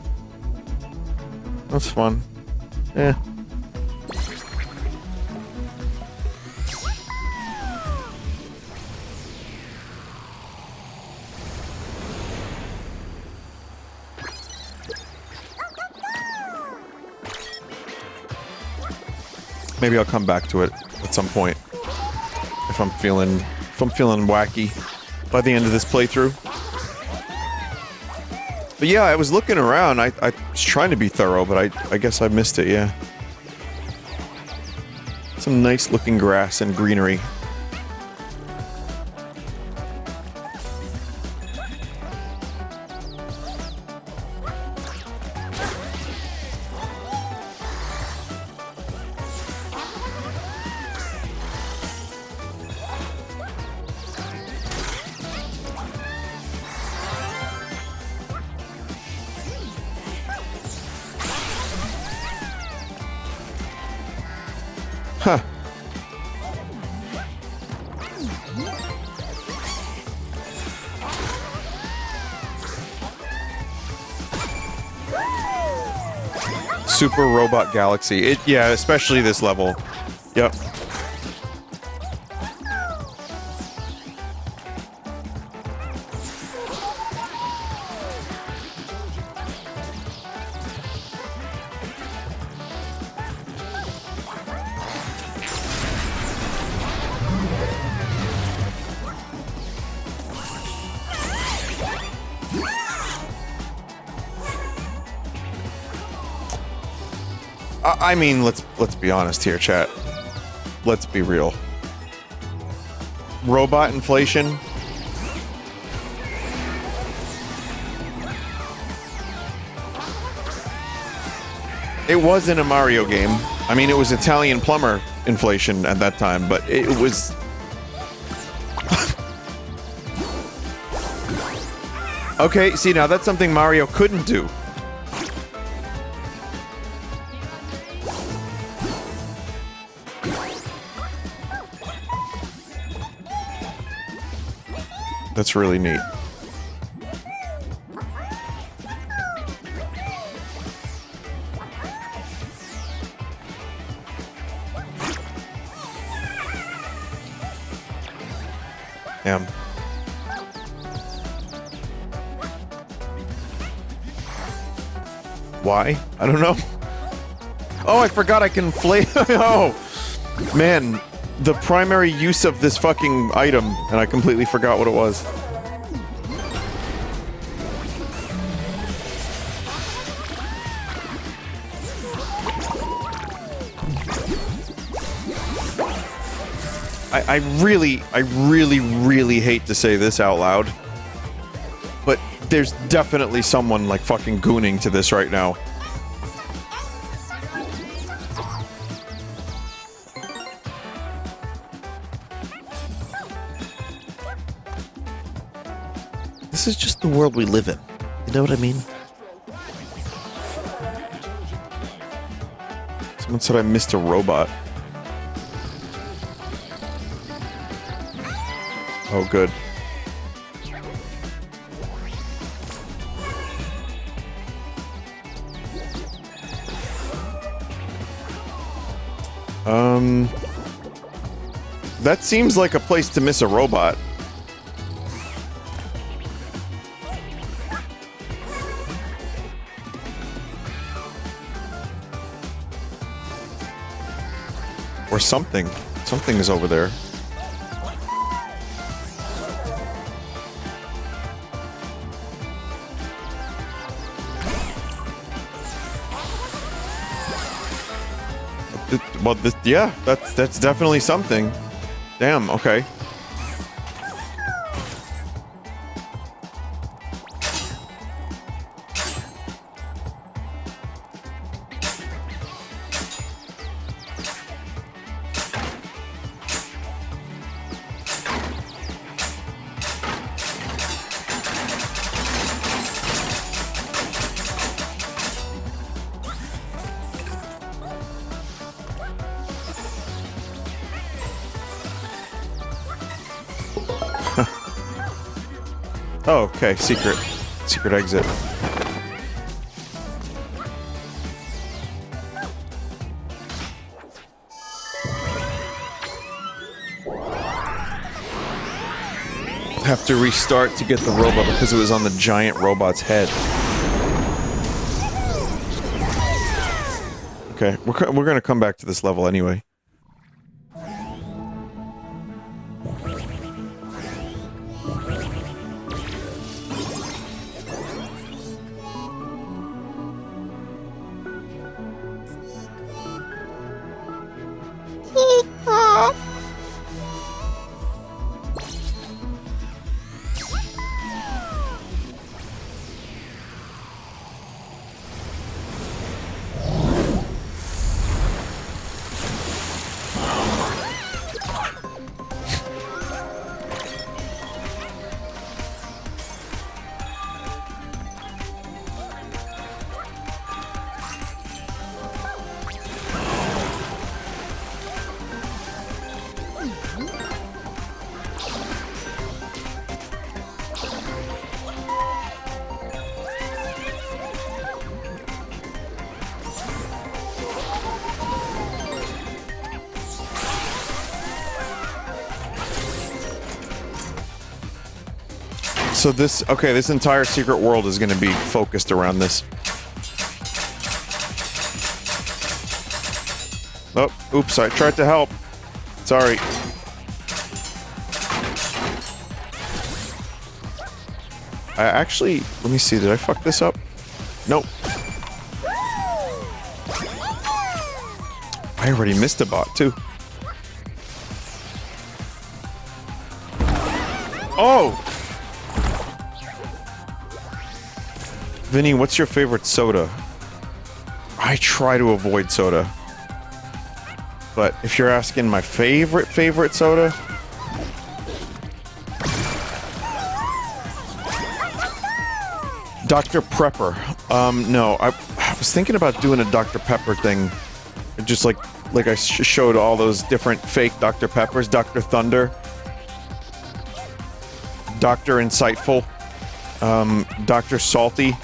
That's fun. Yeah. Maybe I'll come back to it at some point if I'm feeling wacky by the end of this playthrough. But yeah, I was looking around. I was trying to be thorough, but I guess I missed it. Yeah, some nice looking grass and greenery. Huh. Super Robot Galaxy. Yeah, especially this level. Yep. I mean, let's be honest here, chat. Let's be real. Robot inflation. It wasn't a Mario game. I mean, it was Italian plumber inflation at that time, but it was... Okay, see, now that's something Mario couldn't do. That's really neat. Damn. Why? I don't know. Oh, I forgot I can flame. Oh, man. The primary use of this fucking item, and I completely forgot what it was. I really hate to say this out loud, but there's definitely someone like fucking gooning to this right now. This is just the world we live in. You know what I mean? Someone said I missed a robot. Oh, good. That seems like a place to miss a robot. Or something. Something is over there. Well, yeah, that's definitely something. Damn, okay. Oh, okay, secret exit. Have to restart to get the robot because it was on the giant robot's head. Okay, we're gonna come back to this level anyway. So this entire secret world is gonna be focused around this. Oh, oops, I tried to help. Sorry. I actually, let me see, did I fuck this up? Nope. I already missed a bot, too. Oh! Vinny, what's your favorite soda? I try to avoid soda. But if you're asking my favorite soda... Dr. Prepper. No, I was thinking about doing a Dr. Pepper thing. Just like I showed all those different fake Dr. Peppers. Dr. Thunder. Dr. Insightful. Dr. Salty.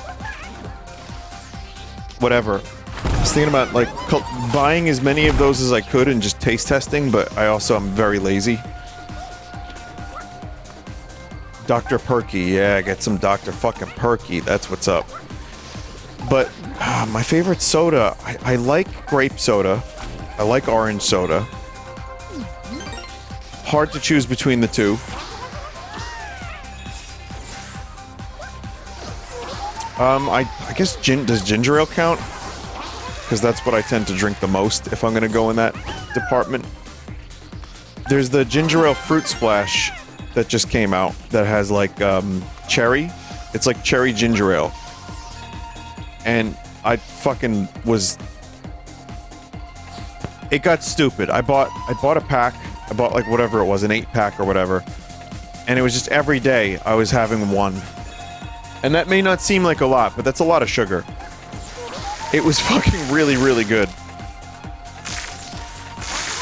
Whatever. I was thinking about, like, buying as many of those as I could and just taste testing, but I also am very lazy. Dr. Perky, yeah, get some Dr. fucking Perky, that's what's up. But, my favorite soda, I like grape soda. I like orange soda. Hard to choose between the two. I guess does ginger ale count? Because that's what I tend to drink the most if I'm gonna go in that department. There's the ginger ale fruit splash that just came out that has like cherry. It's like cherry ginger ale. And I fucking was... It got stupid. I bought a pack. I bought like whatever it was, an 8-pack or whatever. And it was just every day I was having one. And that may not seem like a lot, but that's a lot of sugar. It was fucking really, really good.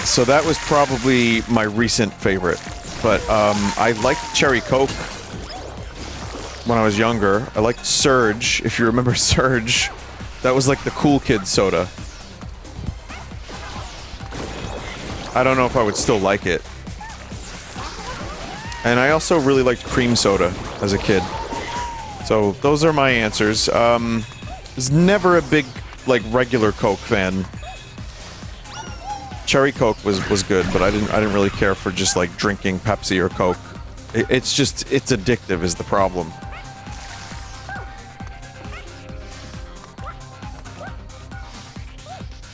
So that was probably my recent favorite. But, I liked Cherry Coke when I was younger. I liked Surge, if you remember Surge. That was like the cool kid soda. I don't know if I would still like it. And I also really liked cream soda as a kid. So, those are my answers. Was never a big, like, regular Coke fan. Cherry Coke was good, but I didn't really care for just like drinking Pepsi or Coke. It's addictive is the problem.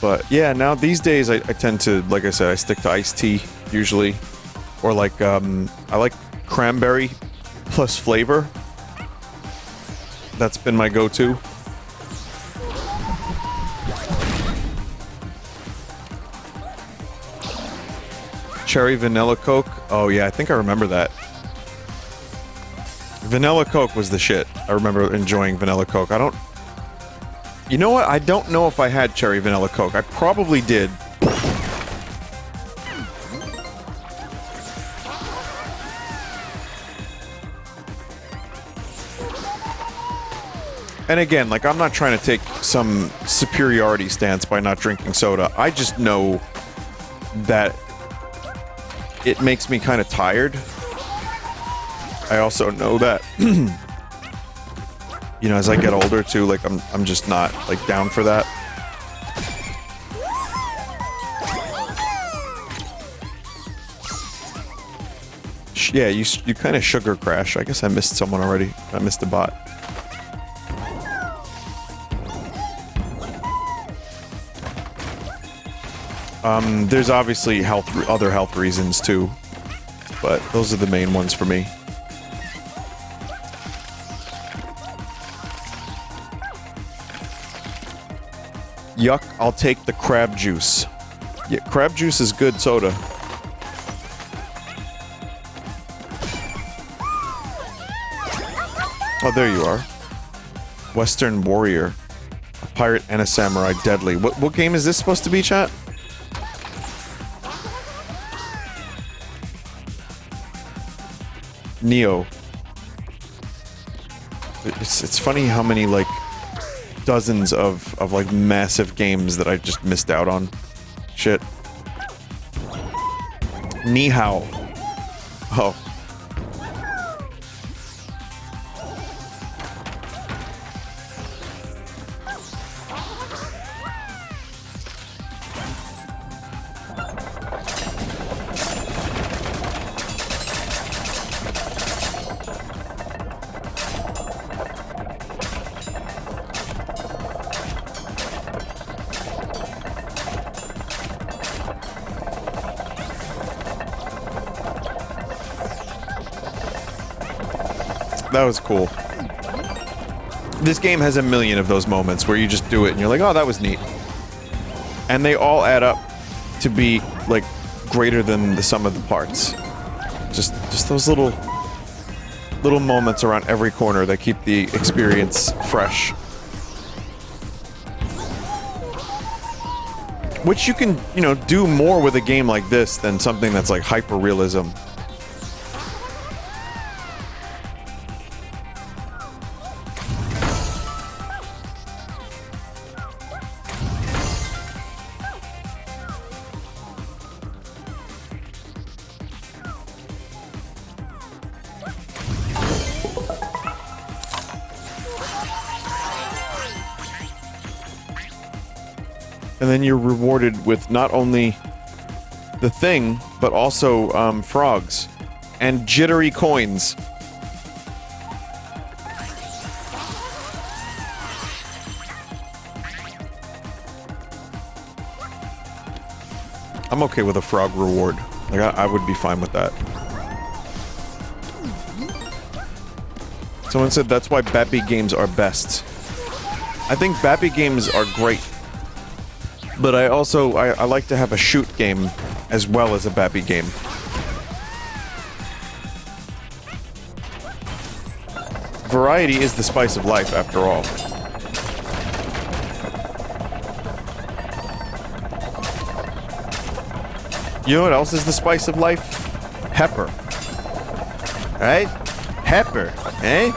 But yeah, now these days I tend to, like I said, I stick to iced tea usually, or like I like cranberry plus flavor. That's been my go-to. Cherry vanilla Coke. Oh yeah, I think I remember that. Vanilla Coke was the shit. I remember enjoying vanilla Coke. You know what? I don't know if I had cherry vanilla Coke. I probably did. And again, like, I'm not trying to take some superiority stance by not drinking soda. I just know that it makes me kind of tired. I also know that, you know, as I get older too, like, I'm just not, like, down for that. Yeah, you kind of sugar crash. I guess I missed someone already. I missed a bot. There's obviously other health reasons too, but those are the main ones for me. Yuck, I'll take the crab juice. Yeah, crab juice is good soda. Oh, there you are. Western Warrior. A pirate and a samurai deadly. What game is this supposed to be, chat? Neo. It's funny how many, like, dozens of like massive games that I just missed out on. Shit. Ni hao. Oh. That was cool. This game has a million of those moments where you just do it and you're like, oh, that was neat. And they all add up to be, like, greater than the sum of the parts. Just those little moments around every corner that keep the experience fresh. Which you can, you know, do more with a game like this than something that's like hyper-realism. And then you're rewarded with not only the thing, but also frogs and jittery coins. I'm okay with a frog reward. Like, I would be fine with that. Someone said that's why Bappy games are best. I think Bappy games are great. But I also, I like to have a shoot game as well as a Bappy game. Variety is the spice of life, after all. You know what else is the spice of life? Pepper. Right? Pepper, eh?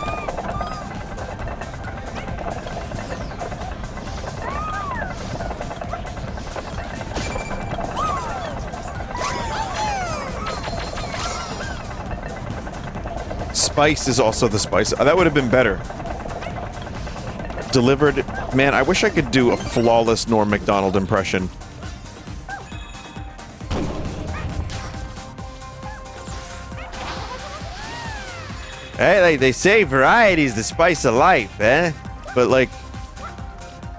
Spice is also the spice. That would have been better. Delivered. Man, I wish I could do a flawless Norm Macdonald impression. Hey, like they say variety's the spice of life, eh? But like,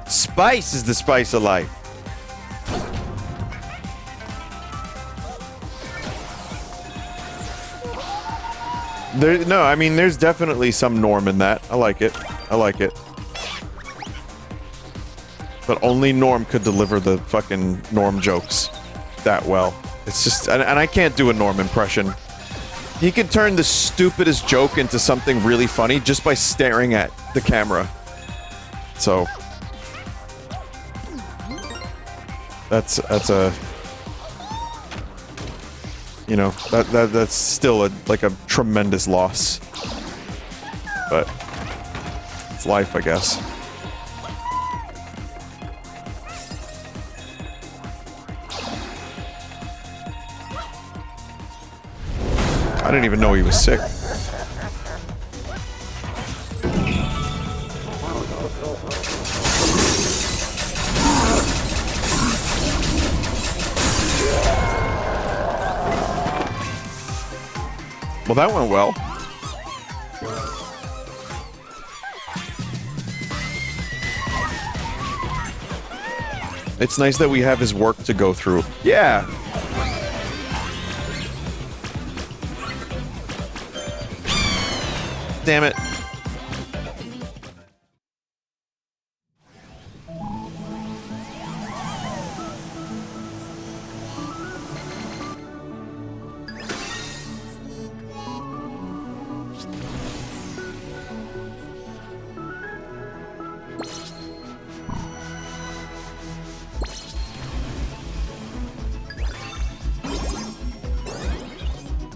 spice is the spice of life. No, I mean, there's definitely some Norm in that. I like it. I like it. But only Norm could deliver the fucking Norm jokes that well. It's just, and I can't do a Norm impression. He could turn the stupidest joke into something really funny just by staring at the camera. So that's a, you know, that's still a tremendous loss. But it's life, I guess. I didn't even know he was sick. Well, that went well. It's nice that we have his work to go through. Yeah. Damn it.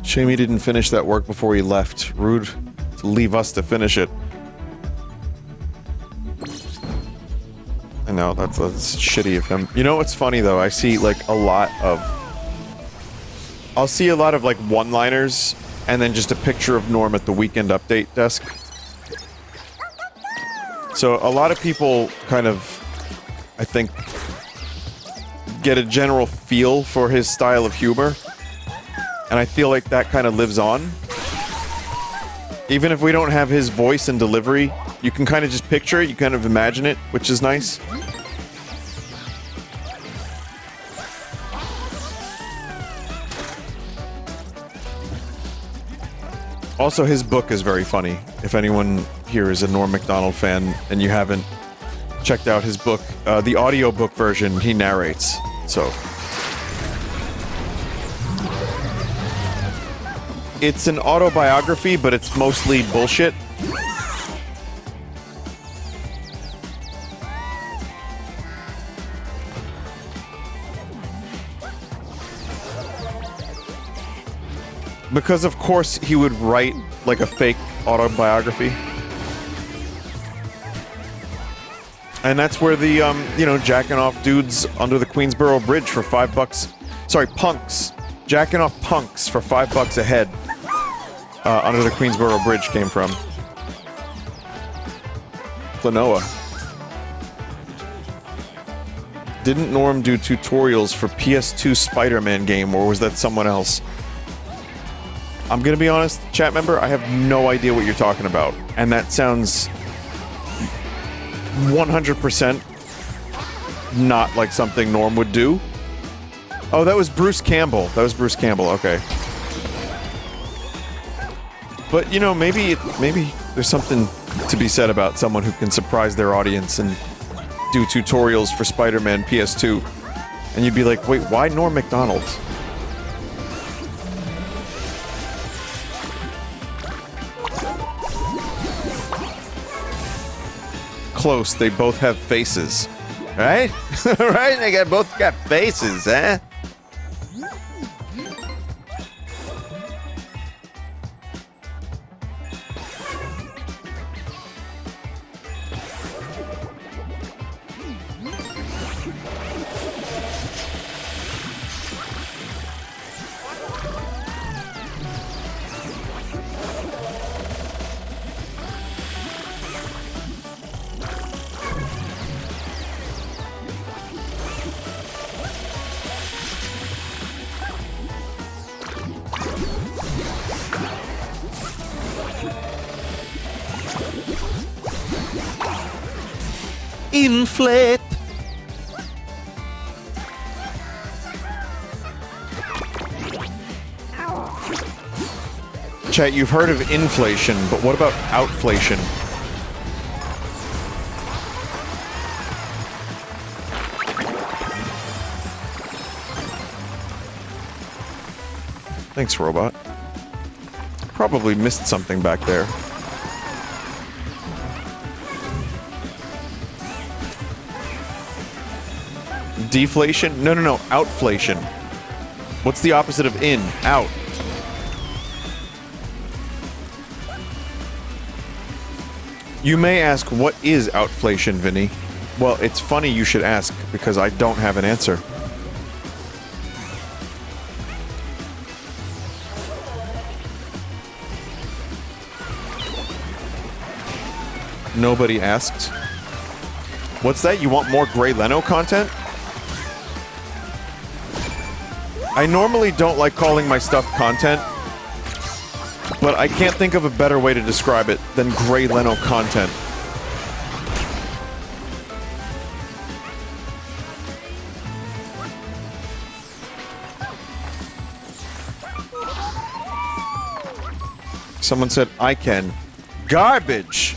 Shame he didn't finish that work before he left. Rude to leave us to finish it. I know, that's shitty of him. You know what's funny though? I see like a lot of... I'll see a lot of like one-liners and then just a picture of Norm at the Weekend Update desk. So a lot of people kind of, I think, get a general feel for his style of humor. And I feel like that kind of lives on. Even if we don't have his voice and delivery, you can kind of just picture it, you kind of imagine it, which is nice. Also, his book is very funny. If anyone here is a Norm Macdonald fan and you haven't checked out his book, the audiobook version, he narrates, so... It's an autobiography, but it's mostly bullshit. Because of course he would write like a fake autobiography. And that's where the, you know, jacking off dudes under the Queensboro Bridge for $5. Sorry, punks. Jacking off punks for $5 a head. Under the Queensboro Bridge came from. Klonoa. Didn't Norm do tutorials for PS2 Spider-Man game, or was that someone else? I'm gonna be honest, chat member, I have no idea what you're talking about. And that sounds 100% not like something Norm would do. Oh, that was Bruce Campbell. That was Bruce Campbell, okay. But, you know, maybe there's something to be said about someone who can surprise their audience and do tutorials for Spider-Man PS2. And you'd be like, wait, why Norm Macdonald? Close, they both have faces. Right? Right? They both got faces, eh? inflate. Chat, you've heard of inflation, but what about outflation? Thanks, robot. Probably missed something back there. Deflation? No, no, no. Outflation. What's the opposite of in? Out. You may ask, what is outflation, Vinny? Well, it's funny you should ask, because I don't have an answer. Nobody asked. What's that? You want more Gray Leno content? I normally don't like calling my stuff content, but I can't think of a better way to describe it than Gray Leno content. Someone said, I can. Garbage!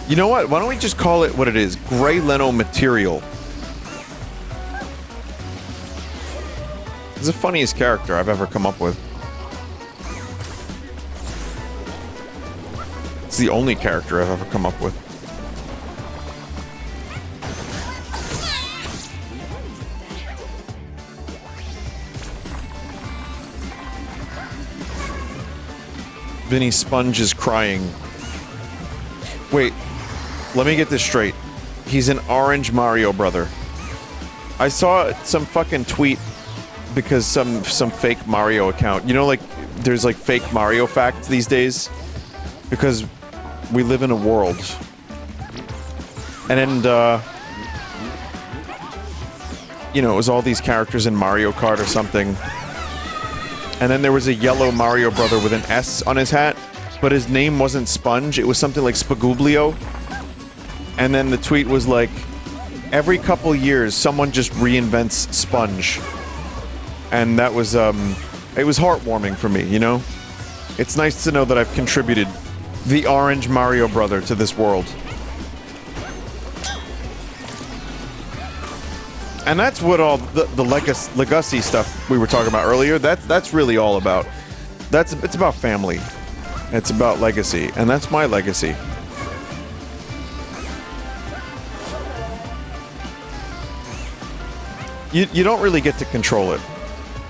You know what? Why don't we just call it what it is? Gray Leno material. He's the funniest character I've ever come up with. It's the only character I've ever come up with. Vinny Sponge is crying. Wait. Let me get this straight. He's an orange Mario brother. I saw some fucking tweet because some fake Mario account. You know, like, there's like fake Mario facts these days? Because we live in a world. And you know, it was all these characters in Mario Kart or something. And then there was a yellow Mario brother with an S on his hat, but his name wasn't Sponge, it was something like Spagublio. And then the tweet was like, every couple years, someone just reinvents Sponge. And that was, it was heartwarming for me, you know? It's nice to know that I've contributed the orange Mario brother to this world. And that's what all the legacy stuff we were talking about earlier, that's really all about. It's about family. It's about legacy, and that's my legacy. You don't really get to control it.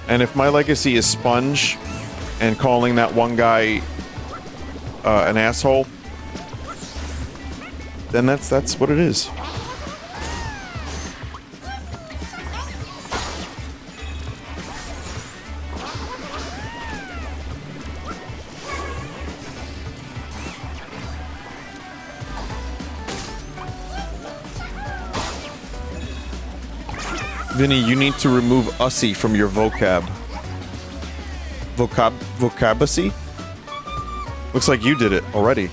And if my legacy is Sponge and calling that one guy an asshole, then that's what it is. Vinny, you need to remove ussy from your vocab. Vocabacy? Looks like you did it already.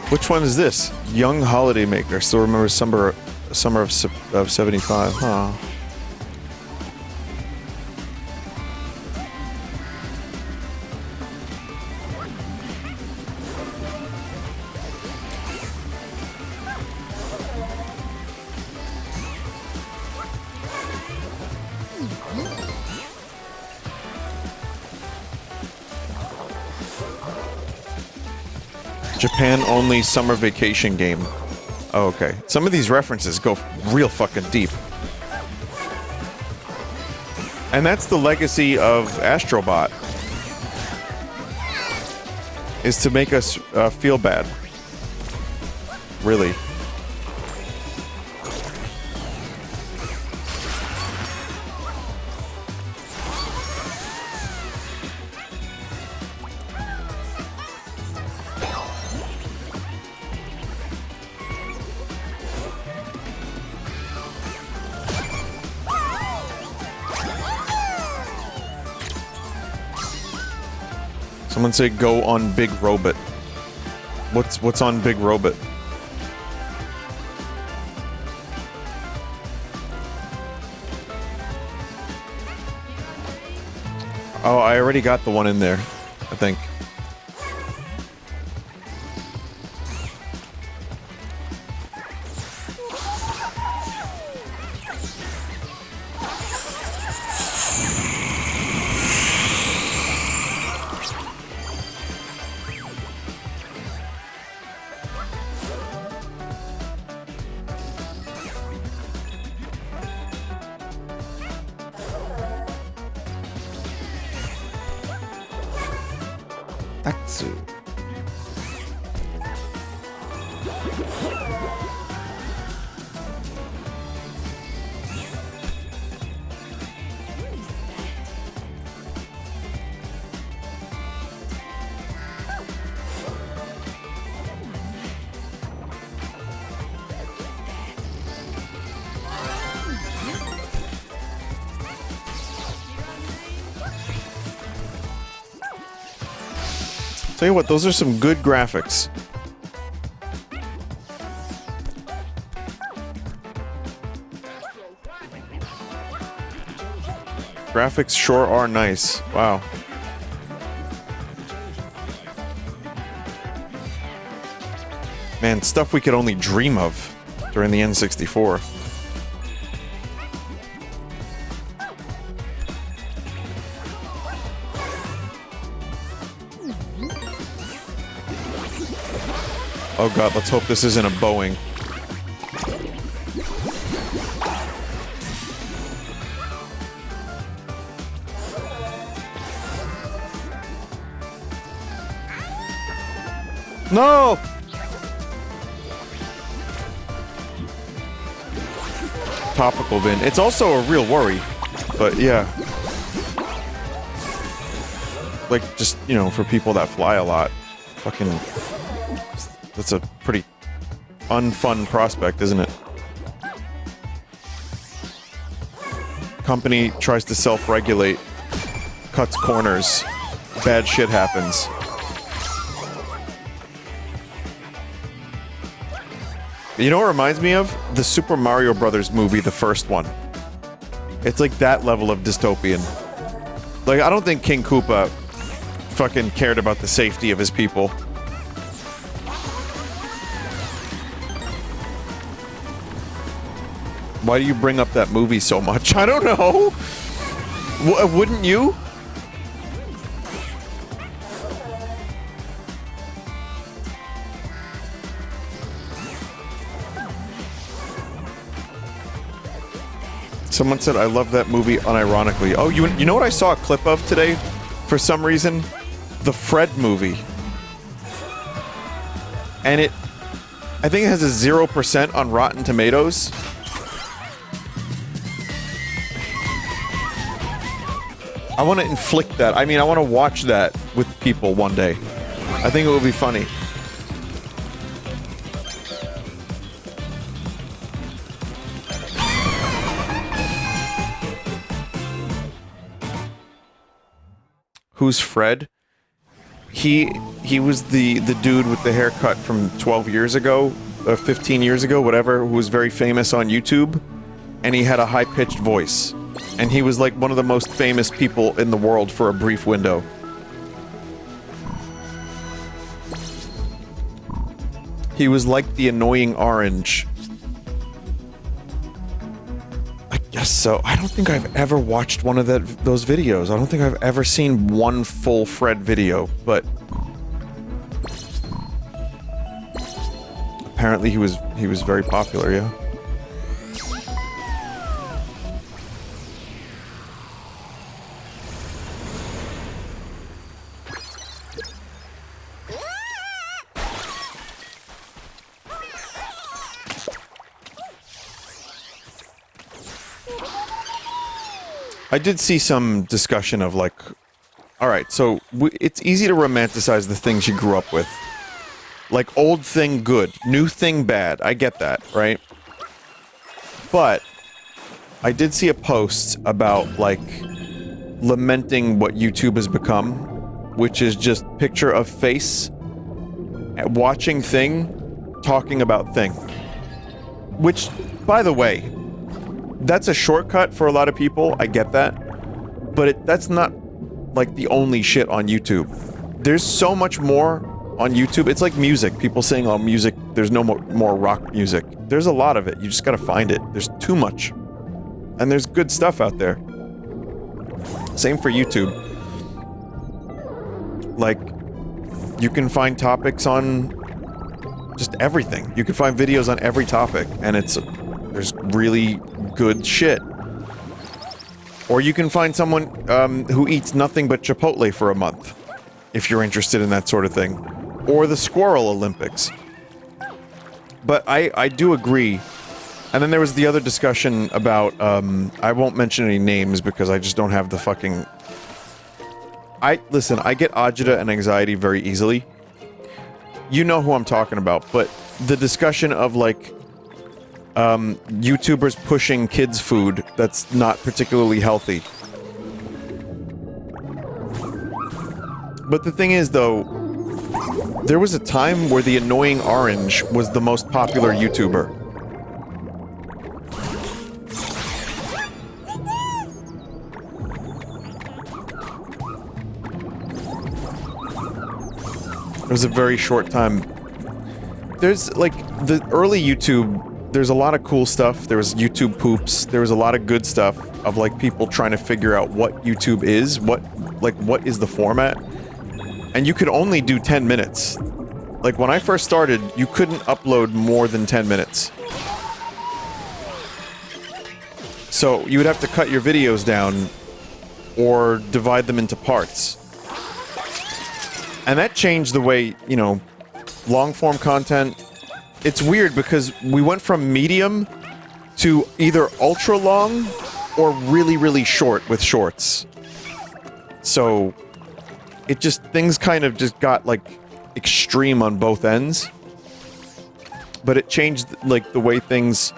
Which one is this? Young Holiday Maker. Still remember summer of 75, huh? Japan only summer vacation game. Oh, okay. Some of these references go real fucking deep. And that's the legacy of Astro Bot. Is to make us feel bad. Really. Someone say go on Big Robot. What's on Big Robot? Oh, I already got the one in there, I think. Tell you what, those are some good graphics. Graphics sure are nice. Wow. Man, stuff we could only dream of during the N64. Oh god, let's hope this isn't a Boeing. No! Topical, Vin. It's also a real worry, but yeah. Like, just, you know, for people that fly a lot. Fucking... That's a pretty unfun prospect, isn't it? Company tries to self-regulate, cuts corners, bad shit happens. You know what it reminds me of? The Super Mario Brothers movie, the first one. It's like that level of dystopian. Like, I don't think King Koopa fucking cared about the safety of his people. Why do you bring up that movie so much? I don't know. Wouldn't you? Someone said, I love that movie unironically. Oh, you know what I saw a clip of today? For some reason? The Fred movie. And I think it has a 0% on Rotten Tomatoes. I want to inflict that. I mean, I want to watch that with people one day. I think it will be funny. Who's Fred? He was the dude with the haircut from 12 years ago, 15 years ago, whatever, who was very famous on YouTube, and he had a high-pitched voice. And he was like one of the most famous people in the world for a brief window. He was like the annoying orange. I guess so. I don't think I've ever watched one of those videos. I don't think I've ever seen one full Fred video, but apparently he was very popular, yeah. I did see some discussion of like, alright, so it's easy to romanticize the things you grew up with. Like, old thing good, new thing bad, I get that, right? But, I did see a post about, like, lamenting what YouTube has become. which is just picture of face, watching thing, talking about thing. Which, by the way, that's a shortcut for a lot of people, I get that. But that's not, like, the only shit on YouTube. There's so much more on YouTube. It's like music. People saying, oh, music, there's no more rock music. There's a lot of it. You just gotta find it. There's too much. And there's good stuff out there. Same for YouTube. Like, you can find topics on just everything. You can find videos on every topic, and there's really good shit. Or you can find someone who eats nothing but Chipotle for a month, if you're interested in that sort of thing. Or the Squirrel Olympics. But I do agree. And then there was the other discussion about, I won't mention any names because I just don't have the fucking... Listen, I get agita and anxiety very easily. You know who I'm talking about, but the discussion of, like, YouTubers pushing kids' food that's not particularly healthy. But the thing is, though, there was a time where the annoying orange was the most popular YouTuber. It was a very short time. There's, like, the early YouTube, there's a lot of cool stuff. There was YouTube poops. There was a lot of good stuff of, like, people trying to figure out what YouTube is, what is the format. And you could only do 10 minutes. Like, when I first started, you couldn't upload more than 10 minutes. So, you would have to cut your videos down or divide them into parts. And that changed the way, you know, long-form content... It's weird because we went from medium to either ultra-long or really, really short with shorts. So, it just... things kind of just got, like, extreme on both ends. But it changed, like, the way things...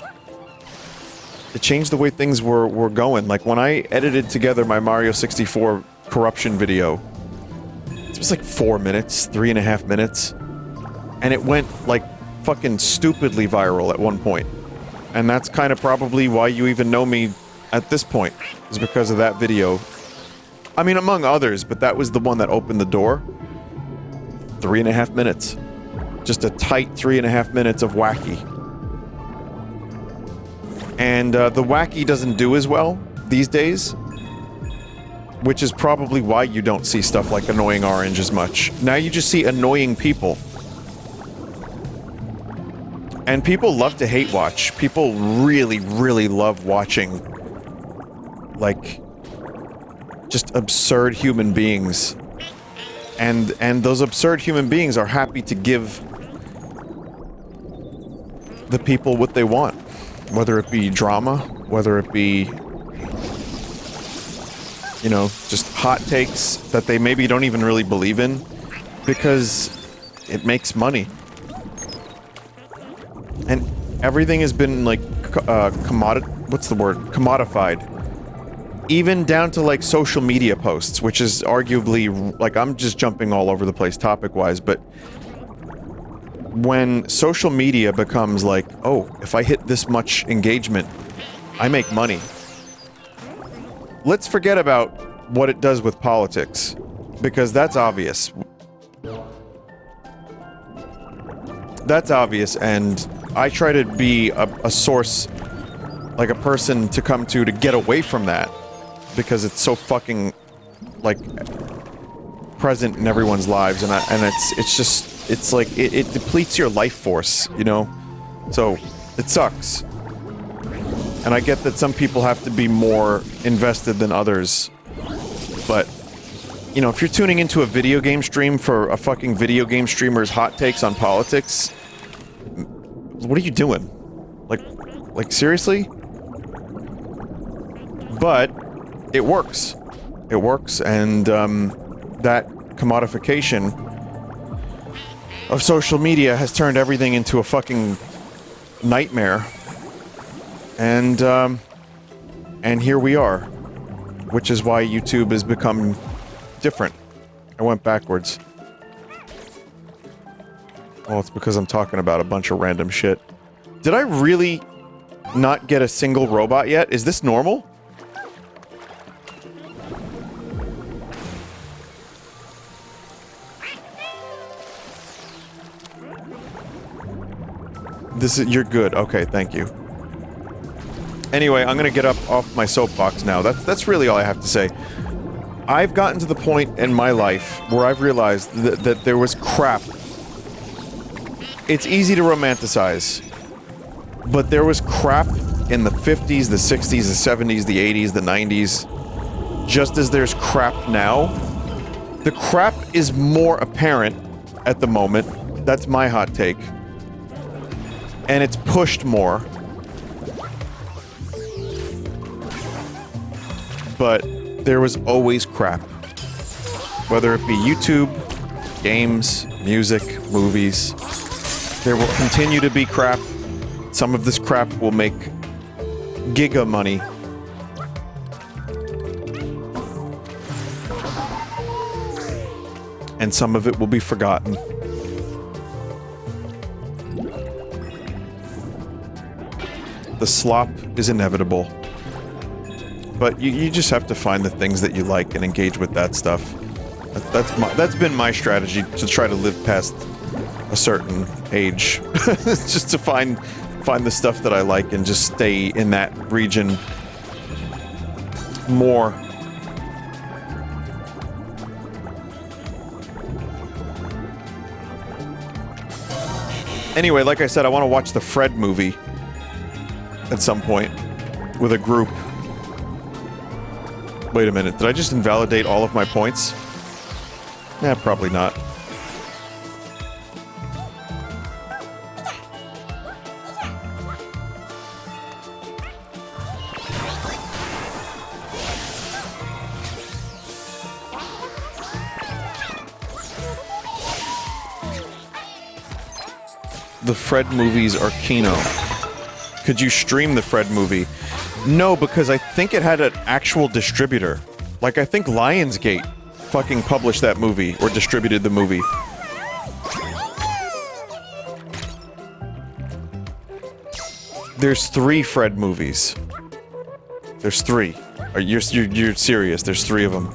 It changed the way things were going. Like, when I edited together my Mario 64 corruption video... It was like 4 minutes, 3.5 minutes. And it went, like, fucking stupidly viral at one point. And that's kind of probably why you even know me at this point, is because of that video. I mean, among others, but that was the one that opened the door. 3.5 minutes. Just a tight 3.5 minutes of wacky. And the wacky doesn't do as well these days. Which is probably why you don't see stuff like Annoying Orange as much. Now you just see annoying people. And people love to hate watch. People really, really love watching, like, just absurd human beings. And those absurd human beings are happy to give the people what they want. Whether it be drama, whether it be... you know, just hot takes that they maybe don't even really believe in, because it makes money. And everything has been, like, commodified. Even down to, like, social media posts, which is arguably, like, I'm just jumping all over the place topic-wise, but when social media becomes like, oh, if I hit this much engagement, I make money. Let's forget about what it does with politics, because that's obvious. That's obvious, and I try to be a source, like a person to come to get away from that, because it's so fucking, like, present in everyone's lives, and it's just, it's like, it depletes your life force, you know? So, it sucks. And I get that some people have to be more invested than others. But, you know, if you're tuning into a video game stream for a fucking video game streamer's hot takes on politics, what are you doing? Like seriously? But it works. It works, and that commodification of social media has turned everything into a fucking nightmare. And here we are, which is why YouTube has become different, and I went backwards. Oh, it's because I'm talking about a bunch of random shit. Did I really not get a single robot yet? Is this normal? You're good. Okay, thank you. Anyway, I'm gonna get up off my soapbox now. That's really all I have to say. I've gotten to the point in my life where I've realized that there was crap. It's easy to romanticize, but there was crap in the 50s, the 60s, the 70s, the 80s, the 90s. Just as there's crap now. The crap is more apparent at the moment. That's my hot take. And it's pushed more. But there was always crap. Whether it be YouTube, games, music, movies. There will continue to be crap. Some of this crap will make giga money. And some of it will be forgotten. The slop is inevitable. But you just have to find the things that you like and engage with that stuff. That's been my strategy to try to live past a certain age. Just to find the stuff that I like and just stay in that region more. Anyway, like I said, I want to watch the Fred movie at some point with a group. Wait a minute, did I just invalidate all of my points? Yeah, probably not. The Fred movies are Kino. Could you stream the Fred movie? No, because I think it had an actual distributor. Like, I think Lionsgate fucking published that movie, or distributed the movie. There's 3 Fred movies. There's 3. You're serious, there's 3 of them.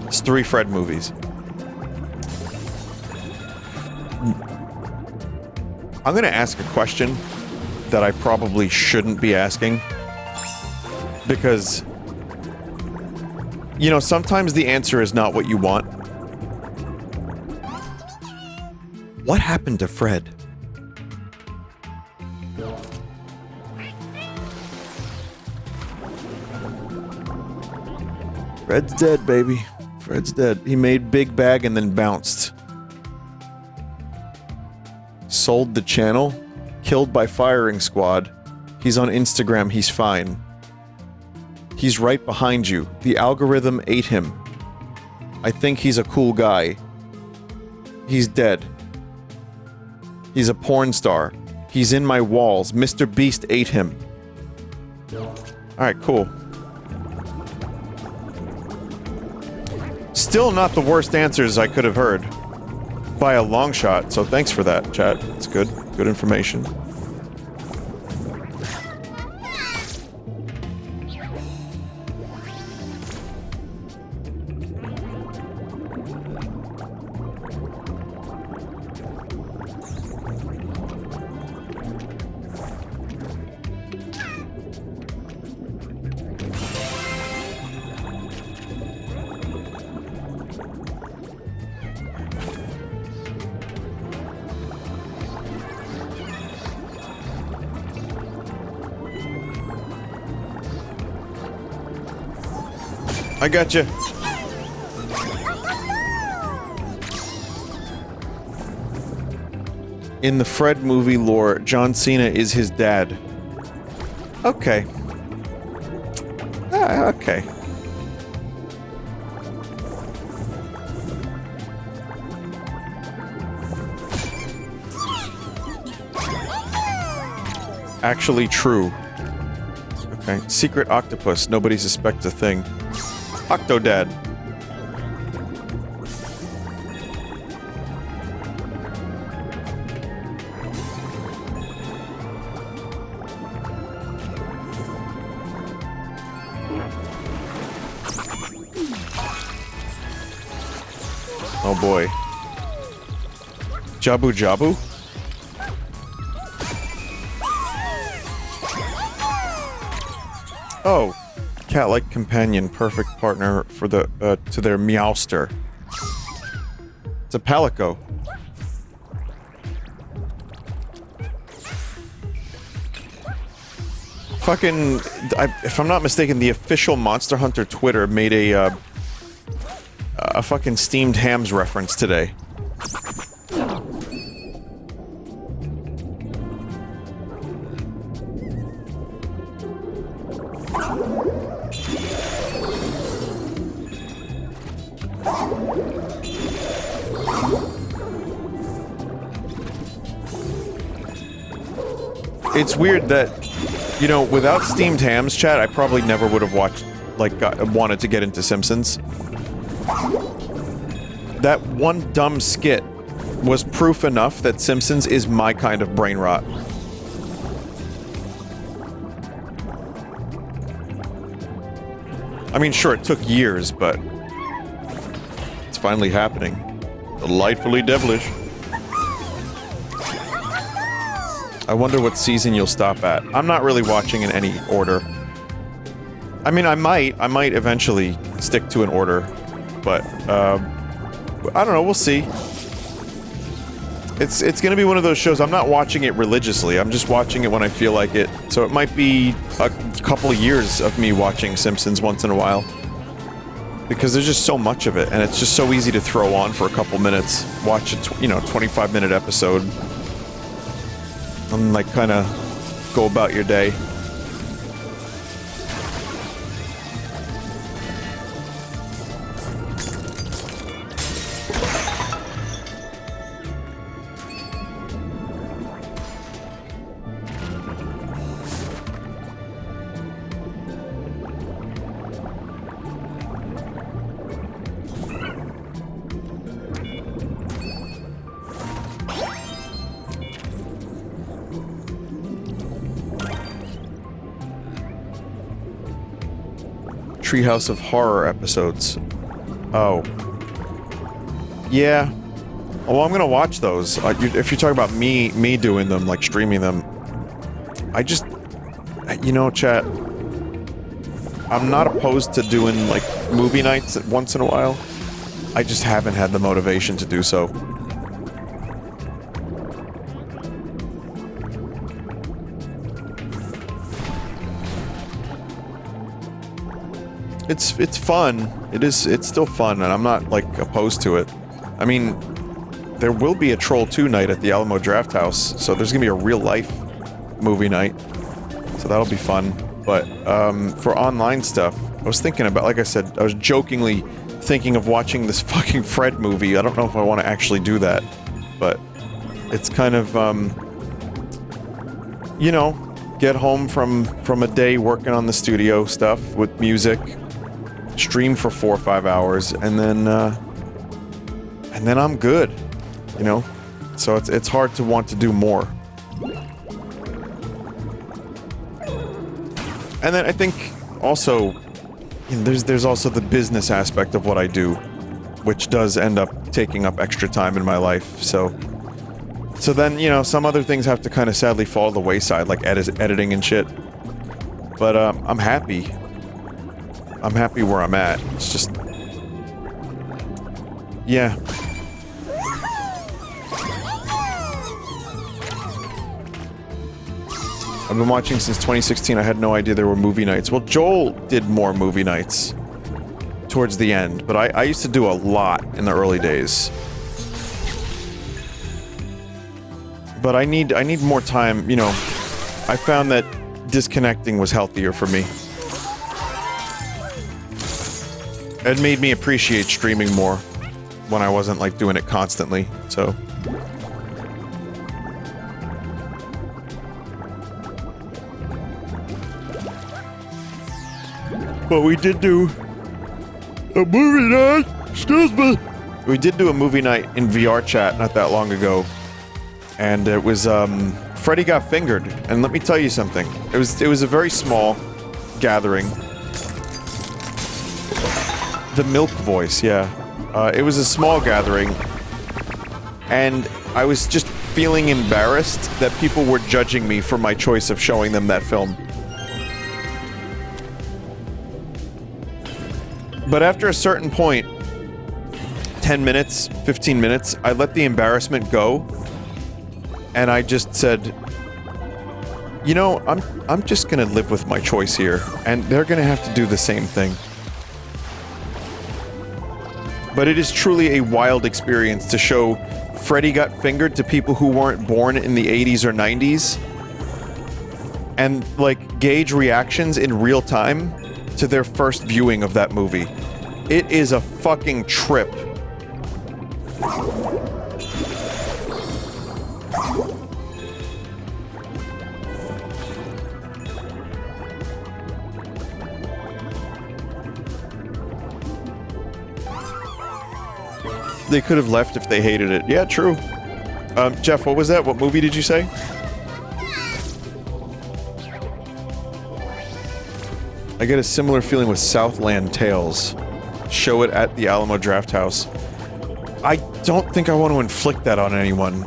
It's 3 Fred movies. I'm gonna ask a question that I probably shouldn't be asking. Because, you know, sometimes the answer is not what you want. What happened to Fred? Fred's dead, baby. Fred's dead. He made Big Bag and then bounced. Sold the channel? Killed by firing squad. He's on Instagram, he's fine. He's right behind you. The algorithm ate him. I think he's a cool guy. He's dead. He's a porn star. He's in my walls. Mr. Beast ate him. Alright, cool. Still not the worst answers I could have heard. By a long shot, so thanks for that, chat. It's good. Good information. I gotcha. In the Fred movie lore, John Cena is his dad. Okay. Okay. Actually true. Okay. Secret octopus. Nobody suspects a thing. Octodad. Oh boy. Jabu Jabu? Oh. Cat-like companion, perfect partner for the, to their Meowster. It's a Palico. Fucking, if I'm not mistaken, the official Monster Hunter Twitter made a fucking steamed hams reference today. It's weird that, you know, without steamed hams, chat, I probably never would have watched, like, wanted to get into Simpsons. That one dumb skit was proof enough that Simpsons is my kind of brain rot. I mean, sure, it took years, but it's finally happening. Delightfully devilish. I wonder what season you'll stop at. I'm not really watching in any order. I mean, I might eventually stick to an order, but, I don't know, we'll see. It's gonna be one of those shows, I'm not watching it religiously, I'm just watching it when I feel like it, so it might be a couple of years of me watching Simpsons once in a while. Because there's just so much of it, and it's just so easy to throw on for a couple minutes, watch a 25-minute episode, and like kinda go about your day. Treehouse of Horror episodes. Oh. Yeah. Well, I'm gonna watch those. If you're talking about me doing them, like streaming them, I just, you know, chat, I'm not opposed to doing, like, movie nights once in a while. I just haven't had the motivation to do so. It's fun. It's still fun, and I'm not, like, opposed to it. I mean, there will be a Troll 2 night at the Alamo Draft House, so there's gonna be a real-life movie night. So that'll be fun. But, for online stuff, I was thinking about, like I said, I was jokingly thinking of watching this fucking Fred movie. I don't know if I want to actually do that, but it's kind of, you know, get home from a day working on the studio stuff with music, stream for 4 or 5 hours, and then I'm good, you know? So it's hard to want to do more. And then I think also, you know, there's also the business aspect of what I do, which does end up taking up extra time in my life, so then, you know, some other things have to kind of sadly fall to the wayside, like editing and shit. But, I'm happy. I'm happy where I'm at. It's just... yeah. I've been watching since 2016. I had no idea there were movie nights. Well, Joel did more movie nights towards the end, but I used to do a lot in the early days. But I need more time, you know. I found that disconnecting was healthier for me. It made me appreciate streaming more when I wasn't, like, doing it constantly, so... But we did do a movie night. Excuse me. We did do a movie night in VR chat not that long ago, and it was Freddy Got Fingered. And let me tell you something. It was a very small gathering. The milk voice, yeah. It was a small gathering, and I was just feeling embarrassed that people were judging me for my choice of showing them that film. But after a certain point, 10 minutes, 15 minutes, I let the embarrassment go, and I just said, you know, I'm just gonna live with my choice here, and they're gonna have to do the same thing. But it is truly a wild experience to show Freddy Got Fingered to people who weren't born in the 80s or 90s, and, like, gauge reactions in real time to their first viewing of that movie. It is a fucking trip. They could have left if they hated it. Yeah, true. Jeff, what was that? What movie did you say? I get a similar feeling with Southland Tales. Show it at the Alamo Drafthouse. I don't think I want to inflict that on anyone.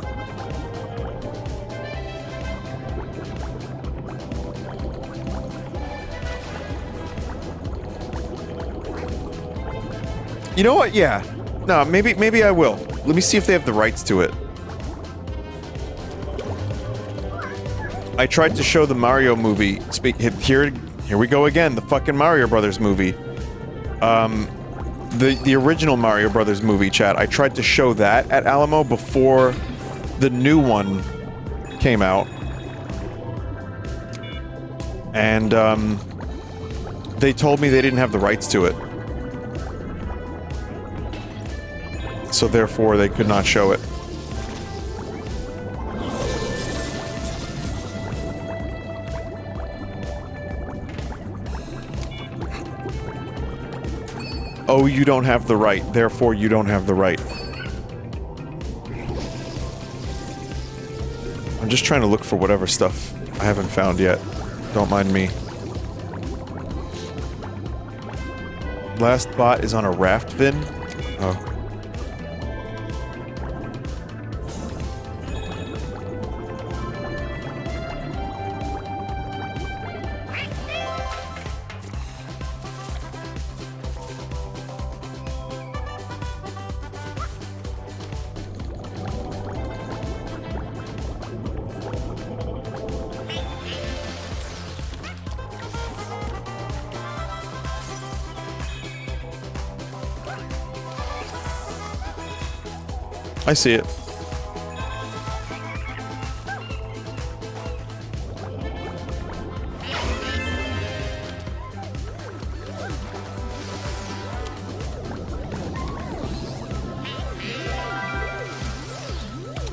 You know what? Yeah. No, maybe I will. Let me see if they have the rights to it. I tried to show the Mario movie. Here we go again. The fucking Mario Brothers movie. The original Mario Brothers movie, chat. I tried to show that at Alamo before the new one came out, and they told me they didn't have the rights to it. So therefore, they could not show it. Oh, you don't have the right. Therefore, you don't have the right. I'm just trying to look for whatever stuff I haven't found yet. Don't mind me. Last bot is on a raft, Vin? Oh. I see it.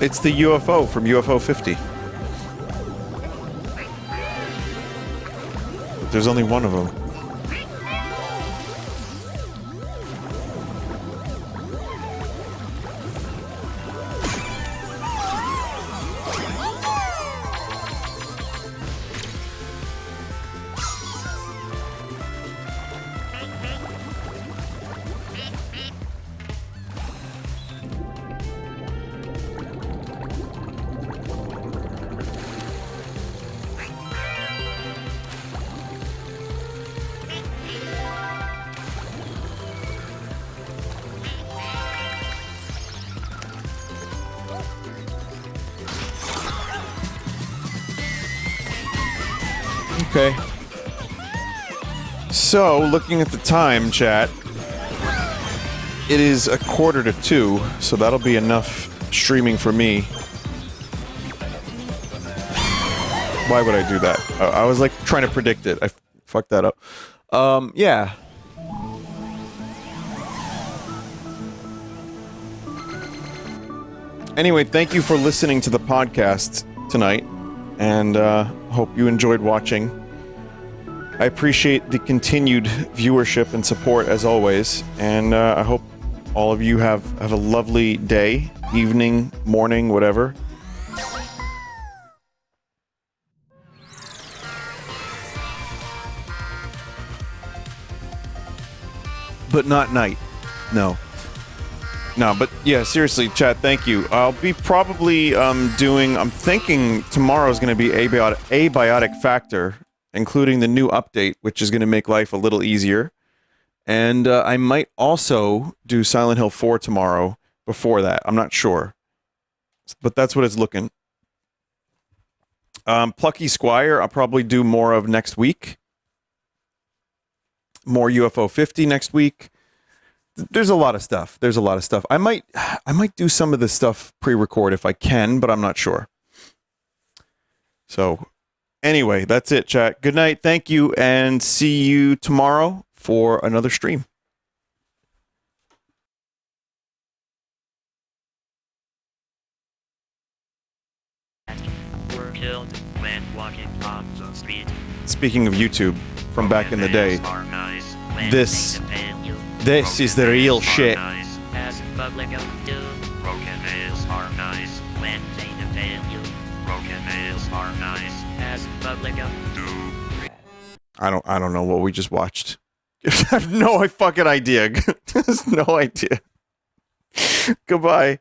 It's the UFO from UFO 50. There's only one of them. Okay. So, looking at the time, chat, it is 1:45, so that'll be enough streaming for me. Why would I do that? I was like trying to predict it. I fucked that up. Yeah. Anyway, thank you for listening to the podcast tonight, and hope you enjoyed watching. I appreciate the continued viewership and support as always, and I hope all of you have a lovely day, evening, morning, whatever. But not night. No. No, but yeah, seriously, chat, thank you. I'll be probably I'm thinking tomorrow is going to be Abiotic Factor, including the new update, which is going to make life a little easier. And I might also do Silent Hill 4 tomorrow before that. I'm not sure. But that's what it's looking. Plucky Squire, I'll probably do more of next week. More UFO 50 next week. There's a lot of stuff. I might do some of this stuff pre-record if I can, but I'm not sure. So, anyway, that's it, chat. Good night, thank you, and see you tomorrow for another stream. Were killed when walking on the street. Speaking of YouTube, from back in the day, this is the real shit. As public do. Broken nails are nice when they defend you. Broken nails are nice as public do. I don't know what we just watched. I have no fucking idea. There's no idea. Goodbye.